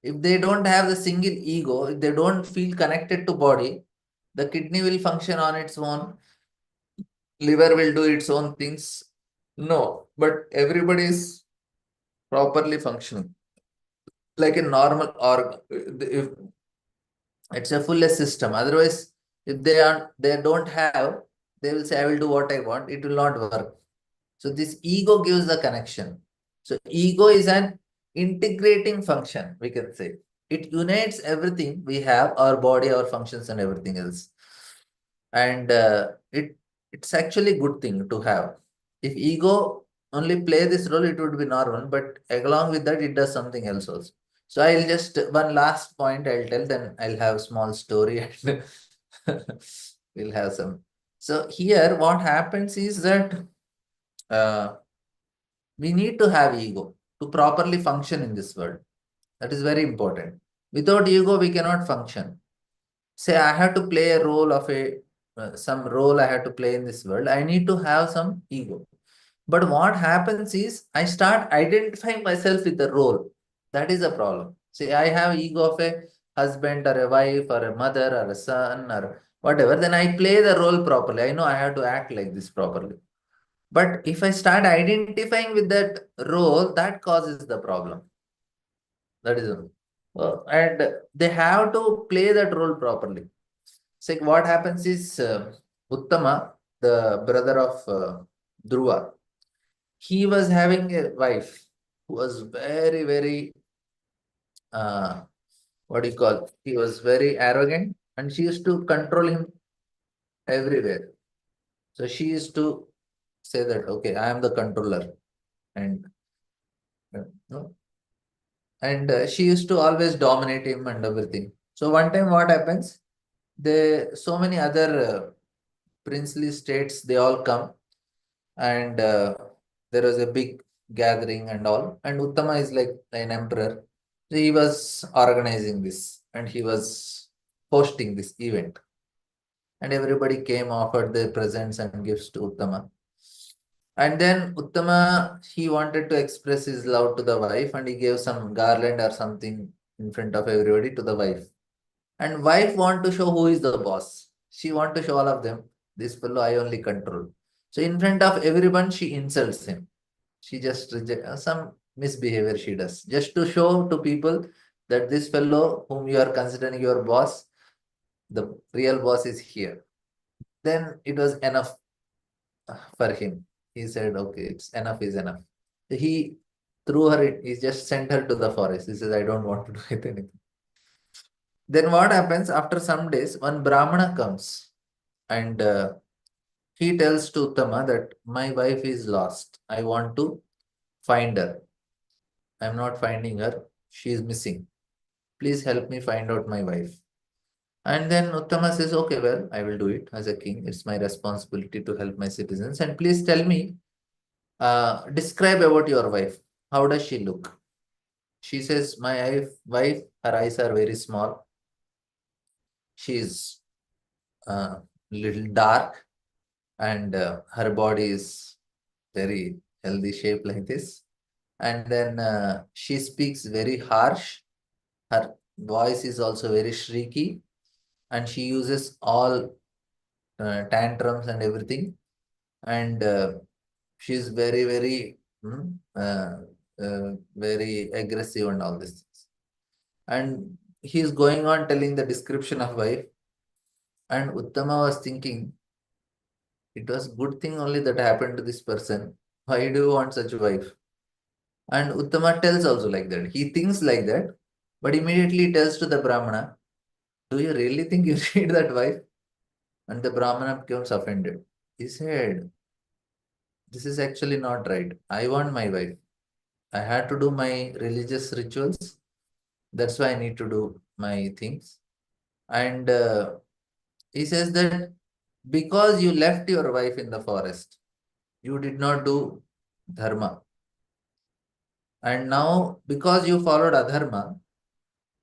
If they don't have the single ego, if they don't feel connected to body, the kidney will function on its own, liver will do its own things. No, but everybody is properly functioning like a normal organ. If it's a fullest system. Otherwise, if they don't have, they will say, I will do what I want. It will not work. So this ego gives the connection. So ego is an integrating function, we can say. It unites everything we have, our body, our functions, and everything else. And it's actually a good thing to have. If ego only play this role, it would be normal, but along with that, it does something else also. So I'll just, one last point I'll tell, then I'll have small story and we'll have some. So here what happens is that we need to have ego to properly function in this world. That is very important. Without ego, we cannot function. Say I have to play a role of some role I have to play in this world. I need to have some ego. But what happens is I start identifying myself with the role. That is a problem. See, I have ego of a husband or a wife or a mother or a son or whatever. Then I play the role properly. I know I have to act like this properly. But if I start identifying with that role, that causes the problem. That is all. And they have to play that role properly. So what happens is Uttama, the brother of Dhruva, he was having a wife who was very, very, what do you call? He was very arrogant, and she used to control him everywhere. So she used to say that, okay, I am the controller, and no, and she used to always dominate him and everything. So one time, what happens? So many other princely states, they all come, and there was a big gathering and all. And Uttama is like an emperor. So he was organizing this and he was hosting this event. And everybody came, offered their presents and gifts to Uttama. And then Uttama, he wanted to express his love to the wife, and he gave some garland or something in front of everybody to the wife. And wife want to show who is the boss. She want to show all of them, this fellow I only control. So in front of everyone, she insults him. She just rejects some misbehavior she does, just to show to people that this fellow whom you are considering your boss, the real boss is here. Then it was enough for him. He said, okay, it's enough is enough. He threw her, he just sent her to the forest. He says, I don't want to do anything. Then what happens after some days, one Brahmana comes and he tells to Uttama that my wife is lost. I want to find her. I'm not finding her. She is missing. Please help me find out my wife. And then Uttama says, okay, well, I will do it as a king. It's my responsibility to help my citizens. And please tell me, describe about your wife. How does she look? She says, my wife, her eyes are very small. She is little dark, and her body is very healthy shape like this. And then she speaks very harsh. Her voice is also very shrieky, and she uses all tantrums and everything. And she is very, very, very aggressive and all these things. And he is going on telling the description of wife. And Uttama was thinking, it was good thing only that happened to this person. Why do you want such a wife? And Uttama tells also like that. He thinks like that, but immediately tells to the Brahmana, do you really think you need that wife? And the Brahmana becomes offended. He said, this is actually not right. I want my wife. I had to do my religious rituals. That's why I need to do my things. And he says that because you left your wife in the forest, you did not do dharma. And now, because you followed adharma,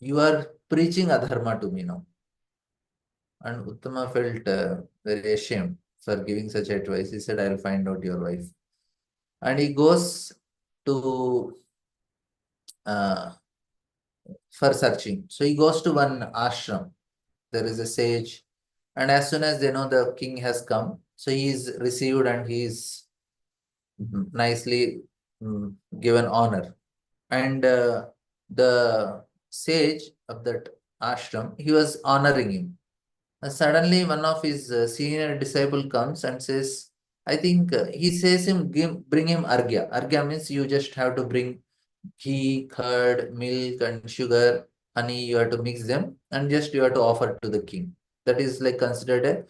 you are preaching adharma to me now. And Uttama felt very ashamed for giving such advice. He said, I'll find out your wife. And he goes to for searching. So he goes to one ashram. There is a sage, and as soon as they know the king has come, so he is received and he is nicely given honor. And the sage of that ashram, he was honoring him. And suddenly, one of his senior disciple comes and says, I think he says bring him argya. Argya means you just have to bring ghee, curd, milk, and sugar, honey. You have to mix them and just you have to offer to the king. That is like considered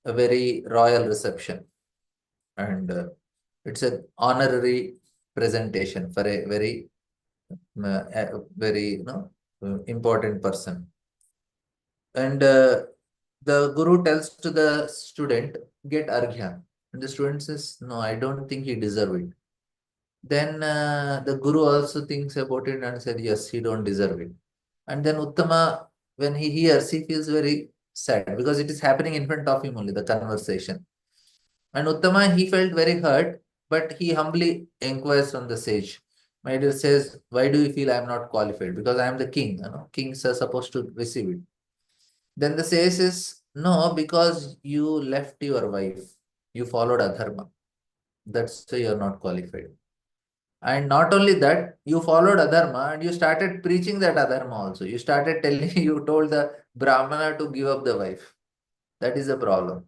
a very royal reception, and it's an honorary presentation for a very important person. And the guru tells to the student, get arghya. And the student says, no, I don't think he deserve it. Then the guru also thinks about it and said, yes, he don't deserve it. And then Uttama, when he hears, he feels very sad because it is happening in front of him only, the conversation. And Uttama, he felt very hurt, but he humbly inquires from the sage. My dear says, why do you feel I am not qualified? Because I am the king. Kings are supposed to receive it. Then the sage says, no, because you left your wife. You followed adharma. That's why you are not qualified. And not only that, you followed adharma and you started preaching that adharma also. You started telling, you told the Brahmana to give up the wife. That is the problem.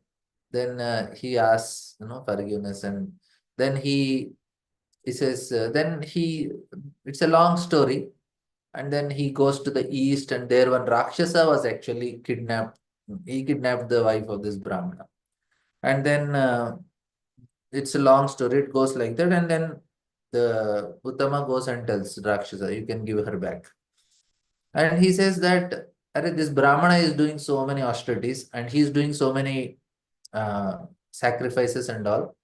Then he asks, forgiveness, and then he says, it's a long story, and then he goes to the east, and there one Rakshasa was actually kidnapped. He kidnapped the wife of this Brahmana, and then it's a long story. It goes like that, and then the Uttama goes and tells Rakshasa, you can give her back. And he says that, this Brahmana is doing so many austerities, and he is doing so many sacrifices and all.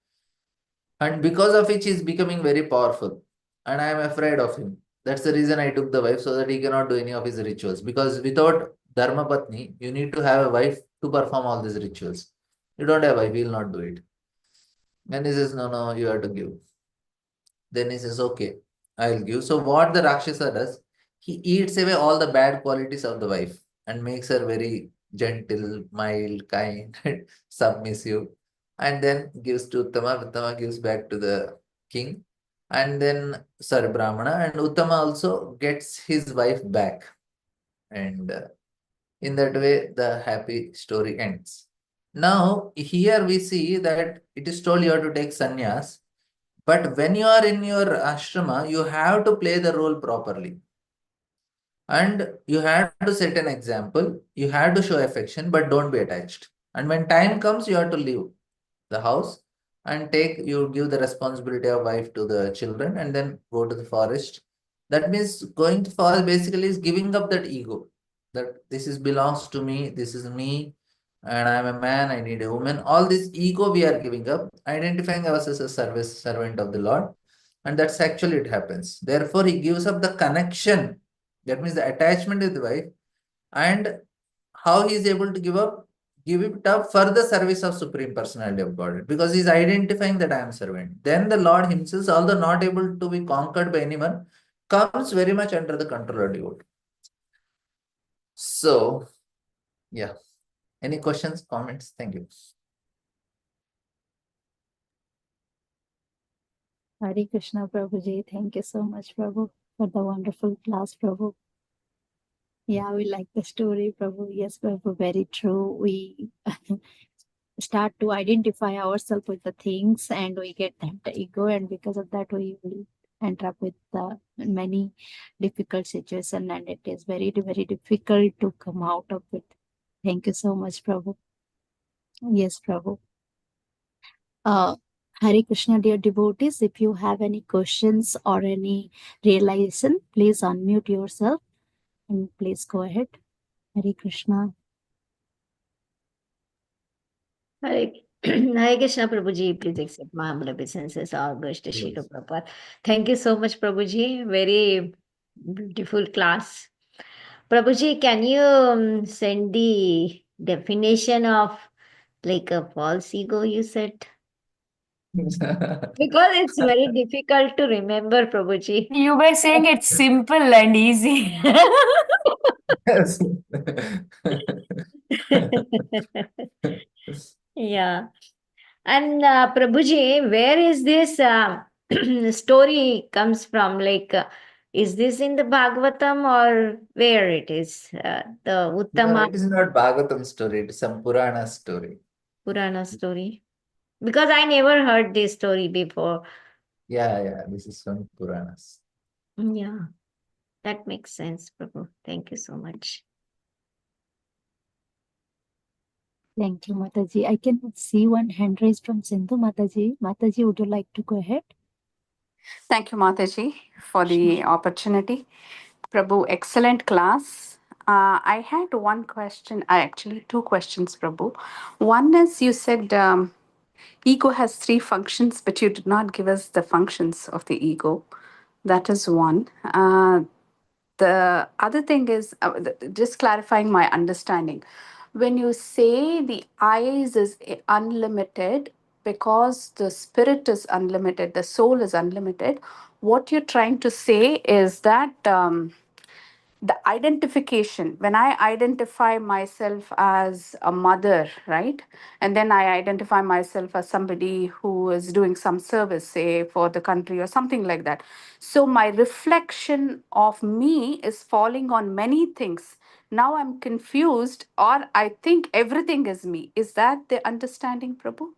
And because of which he is becoming very powerful. And I am afraid of him. That's the reason I took the wife, so that he cannot do any of his rituals. Because without Dharma Patni, you need to have a wife to perform all these rituals. You don't have a wife, he will not do it. And he says, no, you have to give. Then he says, okay, I'll give. So what the Rakshasa does, he eats away all the bad qualities of the wife and makes her very gentle, mild, kind, submissive, and then gives to Uttama. Uttama gives back to the king, and then, sorry, Brahmana, and Uttama also gets his wife back. And in that way, the happy story ends. Now, here we see that it is told you have to take sannyas. But when you are in your ashrama, you have to play the role properly. And you have to set an example. You have to show affection, but don't be attached. And when time comes, you have to leave the house and you give the responsibility of wife to the children and then go to the forest. That means going to forest basically is giving up that ego. That this belongs to me, this is me, and I am a man, I need a woman. All this ego we are giving up, identifying ourselves as a servant of the Lord. And that's actually it happens. Therefore, he gives up the connection. That means the attachment with the wife. And how he is able to give it up for the service of Supreme Personality of Godhead. Because he is identifying that I am servant. Then the Lord himself, although not able to be conquered by anyone, comes very much under the control of devotee. So, yeah. Any questions, comments? Thank you. Hare Krishna, Prabhuji. Thank you so much, Prabhu, for the wonderful class, Prabhu. Yeah, we like the story, Prabhu. Yes, Prabhu, very true. We start to identify ourselves with the things and we get that ego, and because of that we will end up with many difficult situations, and it is very, very difficult to come out of it. Thank you so much, Prabhu. Yes, Prabhu. Hare Krishna, dear devotees, if you have any questions or any realization, please unmute yourself and please go ahead. Hare Krishna. Hare Hare Krishna, Prabhuji, please accept my humble obeisances. All goes to Srila Prabhupada. Thank you so much, Prabhuji. Very beautiful class. Prabhuji, can you send the definition of like a false ego you said? Because it's very difficult to remember, Prabhuji. You were saying it's simple and easy. Yes. Yeah. And Prabhuji, where is this story comes from? Like, is this in the Bhagavatam or where it is? The No, Uttama it is not Bhagavatam story, it is some Purana story. Purana story? Because I never heard this story before. Yeah, this is from Puranas. Yeah, that makes sense, Prabhu. Thank you so much. Thank you, Mataji. I can see one hand raised from Sindhu Mataji. Mataji, would you like to go ahead? Thank you, Mataji, for the opportunity. Prabhu, excellent class. I had one question, actually two questions, Prabhu. One is you said ego has three functions, but you did not give us the functions of the ego. That is one. The other thing is just clarifying my understanding. When you say the eyes is unlimited because the spirit is unlimited, the soul is unlimited, what you're trying to say is that the identification, when I identify myself as a mother, right, and then I identify myself as somebody who is doing some service, say for the country or something like that, so my reflection of me is falling on many things. Now I'm confused, or I think everything is me. Is that the understanding, Prabhu?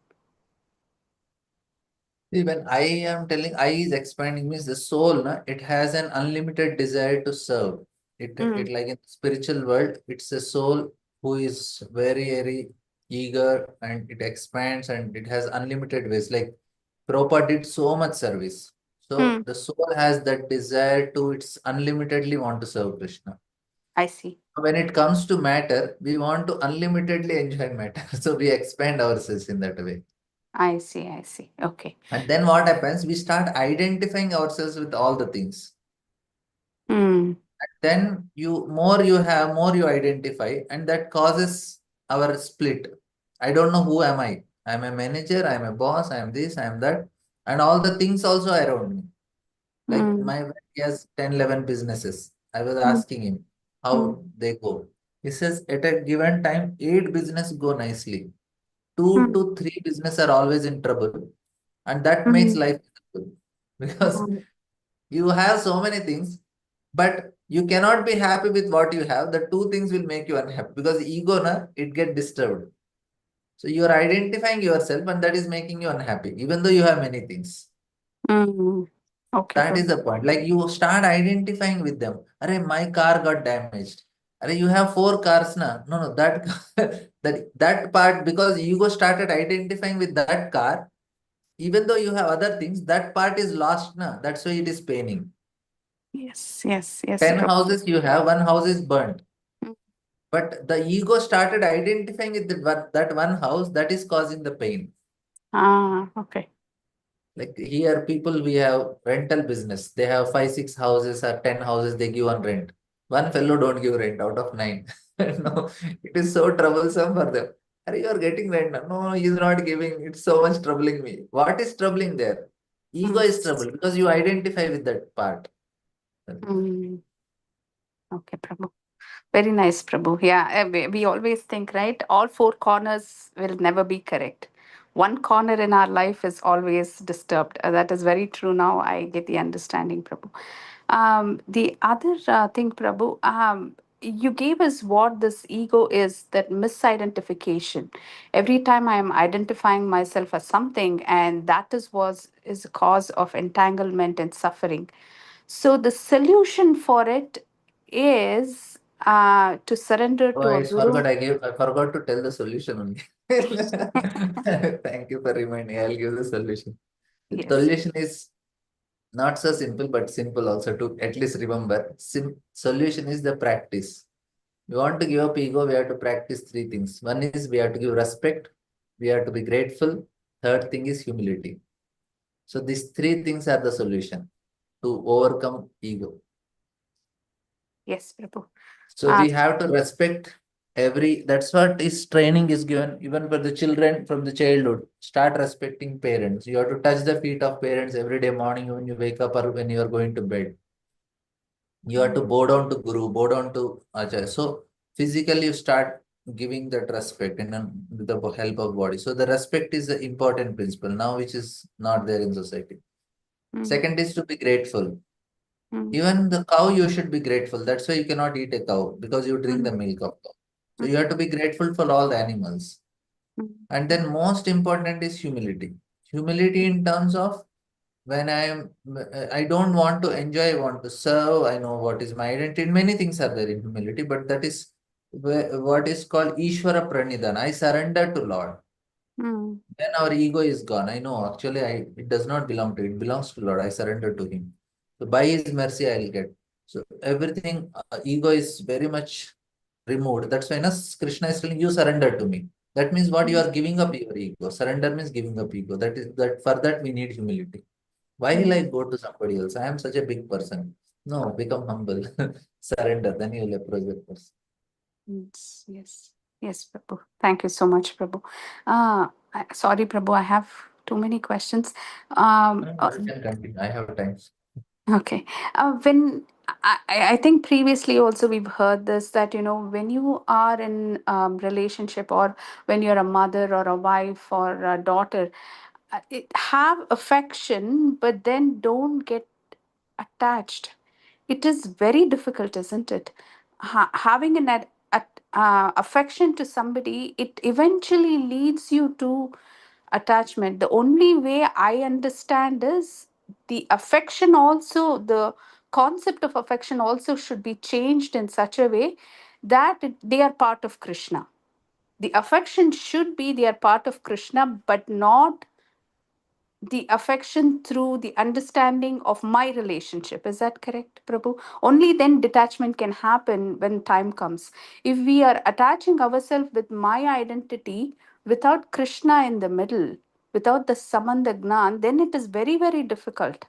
See, when I am telling I is expanding means the soul, it has an unlimited desire to serve. It like in the spiritual world, it's a soul who is very eager and it expands and it has unlimited ways. Like Prabhupada did so much service. So the soul has that desire to it's unlimitedly want to serve Krishna. I see. When it comes to matter, we want to unlimitedly enjoy matter. So we expand ourselves in that way. I see. Okay. And then what happens? We start identifying ourselves with all the things. Then more you have, more you identify, and that causes our split. I don't know who am I. I'm a manager, I'm a boss, I'm this, I'm that, and all the things also around me. Like my friend, he has 10, 11 businesses. I was asking him how they go. He says at a given time, 8 business go nicely. 2 to 3 business are always in trouble. And that makes life difficult because you have so many things, but you cannot be happy with what you have. The two things will make you unhappy because ego, it get disturbed. So you are identifying yourself and that is making you unhappy, even though you have many things. Okay. That is the point. Like you start identifying with them. Arey, my car got damaged. Arey, you have 4 cars now. No, that that part, because ego started identifying with that car, even though you have other things, that part is lost now. That's why it is paining. Yes. 10 houses you have, 1 house is burnt. Mm. But the ego started identifying with that one house that is causing the pain. Okay. Like here, people, we have rental business. They have 5, 6 houses or 10 houses they give on rent. One fellow don't give rent out of 9. No, it is so troublesome for them. Are you are getting rent? No, he is not giving. It's so much troubling me. What is troubling there? Ego is trouble because you identify with that part. Okay, Prabhu. Very nice, Prabhu. Yeah, we always think, right? All 4 corners will never be correct. One corner in our life is always disturbed. That is very true now. I get the understanding, Prabhu. The other thing, Prabhu, you gave us what this ego is, that misidentification. Every time I am identifying myself as something, and that is a cause of entanglement and suffering. So the solution for it is to surrender Oh, to a I guru. forgot. I forgot to tell the solution only. Thank you for reminding. I'll give the solution. The Yes. solution is not so simple, but simple also to at least remember. Solution is the practice. We want to give up ego, we have to practice 3 things. One is we have to give respect, we have to be grateful. Third thing is humility. So these 3 things are the solution to overcome ego. Yes, Prabhu. So we have to respect That's what is training is given even for the children from the childhood. Start respecting parents. You have to touch the feet of parents every day morning when you wake up or when you are going to bed. You have to bow down to Guru, bow down to Acharya. So physically you start giving that respect and with the help of body. So the respect is the important principle now, which is not there in society. Second is to be grateful. Even the cow, you should be grateful. That's why you cannot eat a cow, because you drink the milk of cow. So you have to be grateful for all the animals. And then most important is humility. Humility in terms of when I don't want to enjoy, I want to serve, I know what is my identity. Many things are there in humility, but that is what is called Ishvara Pranidhana. I surrender to Lord. Then our ego is gone. I know actually it does not belong to it. It belongs to Lord. I surrender to Him. So by His mercy, I'll get. So everything, ego is very much removed. That's why Krishna is telling you surrender to me. That means what you are giving up your ego. Surrender means giving up ego. That is that for that we need humility. Why will I go to somebody else? I am such a big person. No, become humble. Surrender. Then you will approach that person. Yes, Prabhu. Thank you so much, Prabhu. Sorry, Prabhu, I have too many questions. You can continue. I have time. Okay. When I think previously also we've heard this, that when you are in relationship, or when you're a mother or a wife or a daughter, have affection, but then don't get attached. It is very difficult, isn't it? Having affection to somebody, it eventually leads you to attachment. The only way I understand is the affection also, the concept of affection also should be changed in such a way that they are part of Krishna. The affection should be they are part of Krishna, but not the affection through the understanding of my relationship. Is that correct, Prabhu? Only then detachment can happen when time comes. If we are attaching ourselves with my identity without Krishna in the middle, without the Samandha Gnan, then it is very, very difficult.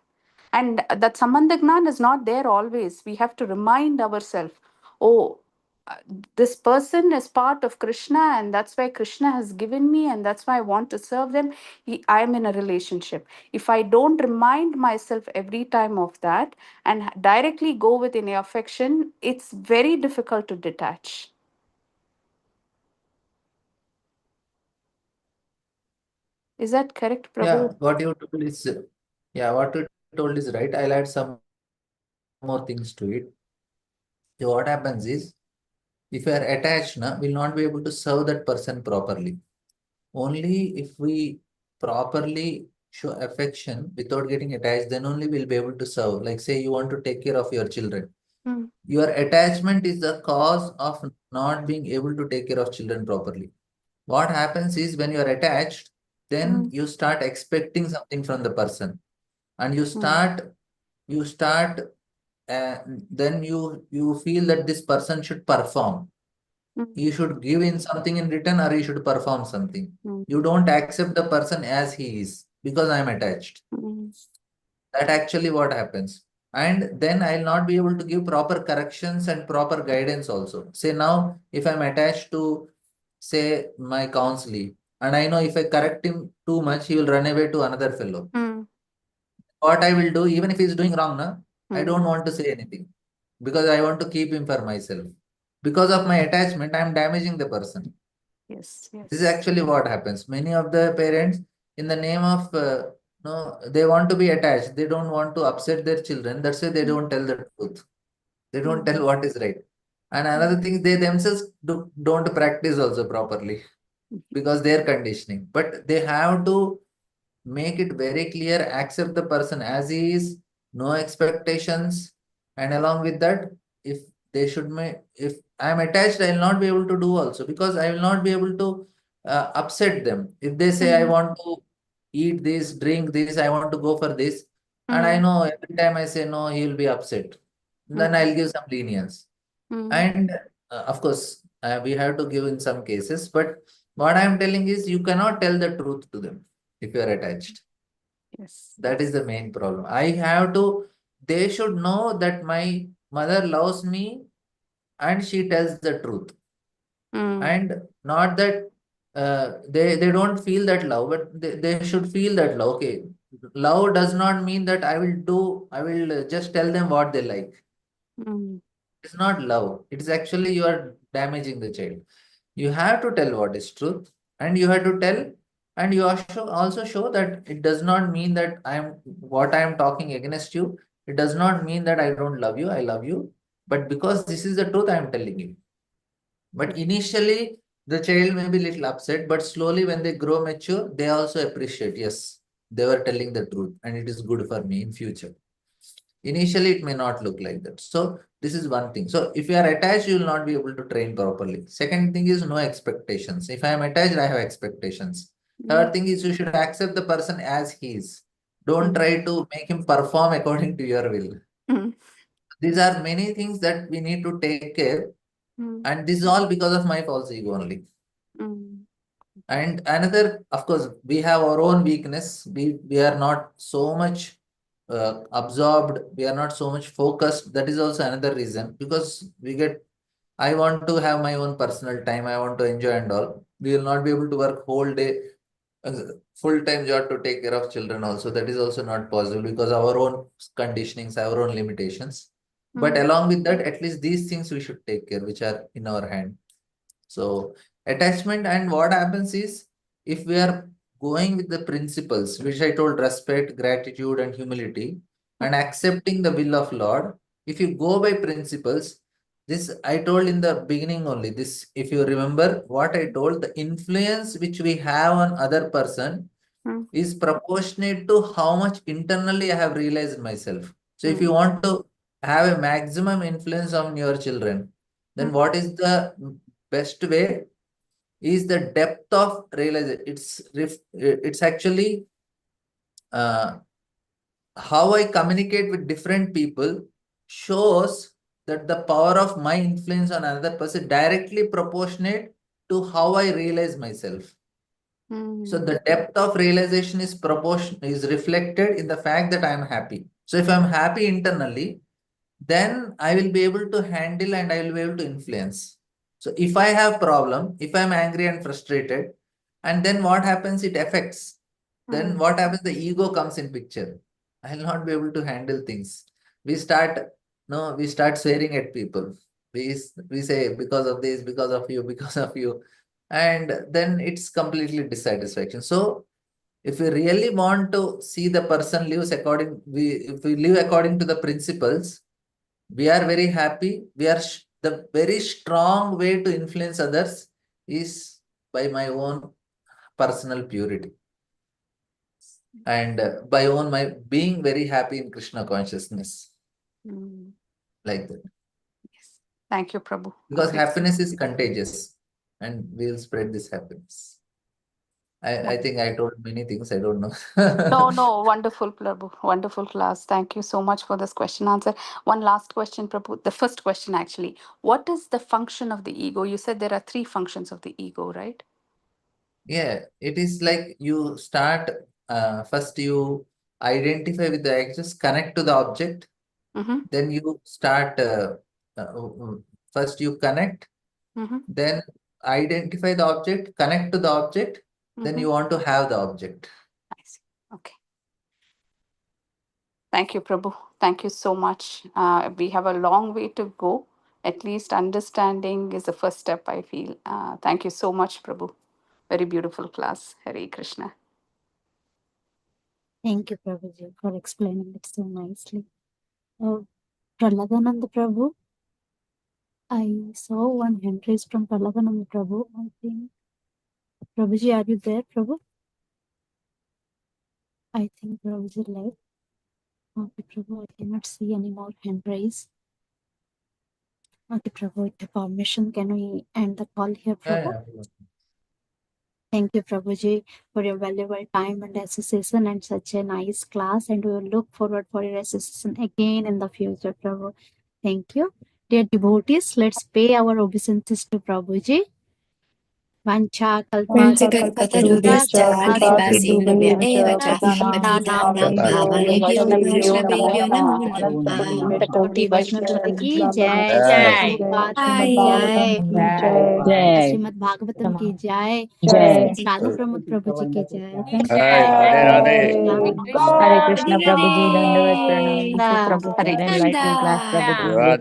And that Samandha Gnan is not there always. We have to remind ourselves, oh, this person is part of Krishna, and that's why Krishna has given me, and that's why I want to serve them. I am in a relationship. If I don't remind myself every time of that and directly go within a affection, it's very difficult to detach. Is that correct, Prabhu? Yeah, what you told is right. I'll add some more things to it. So what happens is, if you are attached, we'll not be able to serve that person properly. Only if we properly show affection without getting attached, then only we'll be able to serve. Like say you want to take care of your children. Your attachment is the cause of not being able to take care of children properly. What happens is, when you are attached, then you start expecting something from the person, and you start then you feel that this person should perform. You should give in something in return, or you should perform something. You don't accept the person as he is because I am attached. That actually what happens. And then I'll not be able to give proper corrections and proper guidance also. Say now, if I'm attached to, say, my counselee, and I know if I correct him too much, he will run away to another fellow. What I will do, even if he's doing wrong, I don't want to say anything, because I want to keep him for myself. Because of my attachment, I'm damaging the person. Yes. This is actually what happens. Many of the parents, in the name of they want to be attached. They don't want to upset their children. That's why they don't tell the truth. They don't tell what is right. And another thing, they themselves don't practice also properly, because their conditioning. But they have to make it very clear, accept the person as he is, no expectations. And along with that, if they should if I am attached, I will not be able to do also, because I will not be able to upset them. If they say I want to eat this, drink this, I want to go for this, and I know every time I say no, he will be upset, then I'll give some lenience. And of course, we have to give in some cases, but what I'm telling is, you cannot tell the truth to them if you are attached. Yes. That is the main problem. They should know that my mother loves me and she tells the truth. And not that they don't feel that love, but they should feel that love. Okay, love does not mean that I will just tell them what they like. It's not love. It's actually you are damaging the child. You have to tell what is truth, and you have to tell, and you also show that it does not mean that what I am talking against you. It does not mean that I don't love you. I love you, but because this is the truth, I am telling you. But initially, the child may be little upset, but slowly when they grow mature, they also appreciate, yes, they were telling the truth and it is good for me in future. Initially, it may not look like that. So this is one thing. So if you are attached, you will not be able to train properly. Second thing is no expectations. If I am attached, I have expectations. Third thing is you should accept the person as he is. Don't try to make him perform according to your will. These are many things that we need to take care. And this is all because of my false ego only. And another, of course, we have our own weakness. We are not so much absorbed. We are not so much focused. That is also another reason, because I want to have my own personal time. I want to enjoy and all. We will not be able to work whole day, full-time job to take care of children also. That is also not possible because our own conditionings, our own limitations. But along with that, at least these things we should take care, which are in our hand. So attachment, and what happens is, if we are going with the principles, which I told, respect, gratitude, and humility, and accepting the will of Lord, if you go by principles, this I told in the beginning only, this, if you remember what I told, the influence which we have on other person is proportionate to how much internally I have realized myself. So if you want to have a maximum influence on your children, then what is the best way is the depth of realization. It's actually how I communicate with different people shows that the power of my influence on another person directly proportionate to how I realize myself. So the depth of realization is reflected in the fact that I am happy. So if I'm happy internally, then I will be able to handle and I will be able to influence. So if I have problem, if I'm angry and frustrated, and then what happens, it affects. Then what happens, the ego comes in picture. I'll not be able to handle things. We start swearing at people. We say, because of this, because of you, because of you. And then it's completely dissatisfaction. So if we really want to see the person lives if we live according to the principles, we are very happy. The very strong way to influence others is by my own personal purity. And by my being very happy in Krishna consciousness. Like that. Yes. Thank you, Prabhu. Because happiness is contagious and we'll spread this happiness. I think I told many things. I don't know. No, wonderful, Prabhu. Wonderful class. Thank you so much for this question answer. One last question, Prabhu. The first question, actually. What is the function of the ego? You said there are 3 functions of the ego, right? Yeah, it is like you start, first you identify with the just connect to the object. Then you start, first you connect, then identify the object, connect to the object, then you want to have the object. I see. Okay. Thank you, Prabhu. Thank you so much. We have a long way to go. At least understanding is the first step, I feel. Thank you so much, Prabhu. Very beautiful class. Hare Krishna. Thank you, Prabhuji, for explaining it so nicely. Prahladananda Prabhu, I saw one hand raised from Prahladananda Prabhu. I think, Prabhuji, are you there, Prabhu? I think Prabhuji left. Okay, Prabhu, I cannot see any more hand raised. Okay, Prabhu, with the permission, can we end the call here, Prabhu? Yeah. Thank you, Prabhuji, for your valuable time and association and such a nice class. And we will look forward for your association again in the future, Prabhu. Thank you. Dear devotees, let's pay our obeisances to Prabhuji. Vancha Vanchakल्पतरुभ्यश्च कृपासिन्धुभ्य एव च पतितानां पावनेभ्यो वैष्णवेभ्यो नमो नमः। कोटि वैष्णव माता की जय। जय। प्रभुपाद की जय। जय श्रीमद् भागवतम की जय। जय राधा प्रमोद प्रभु जी की जय। Thank you. जय राधे राधे। हरे कृष्ण प्रभु जी, दंडवत प्रणाम। Hare Prabhu for the Krishna. enlightening class, Prabhuji.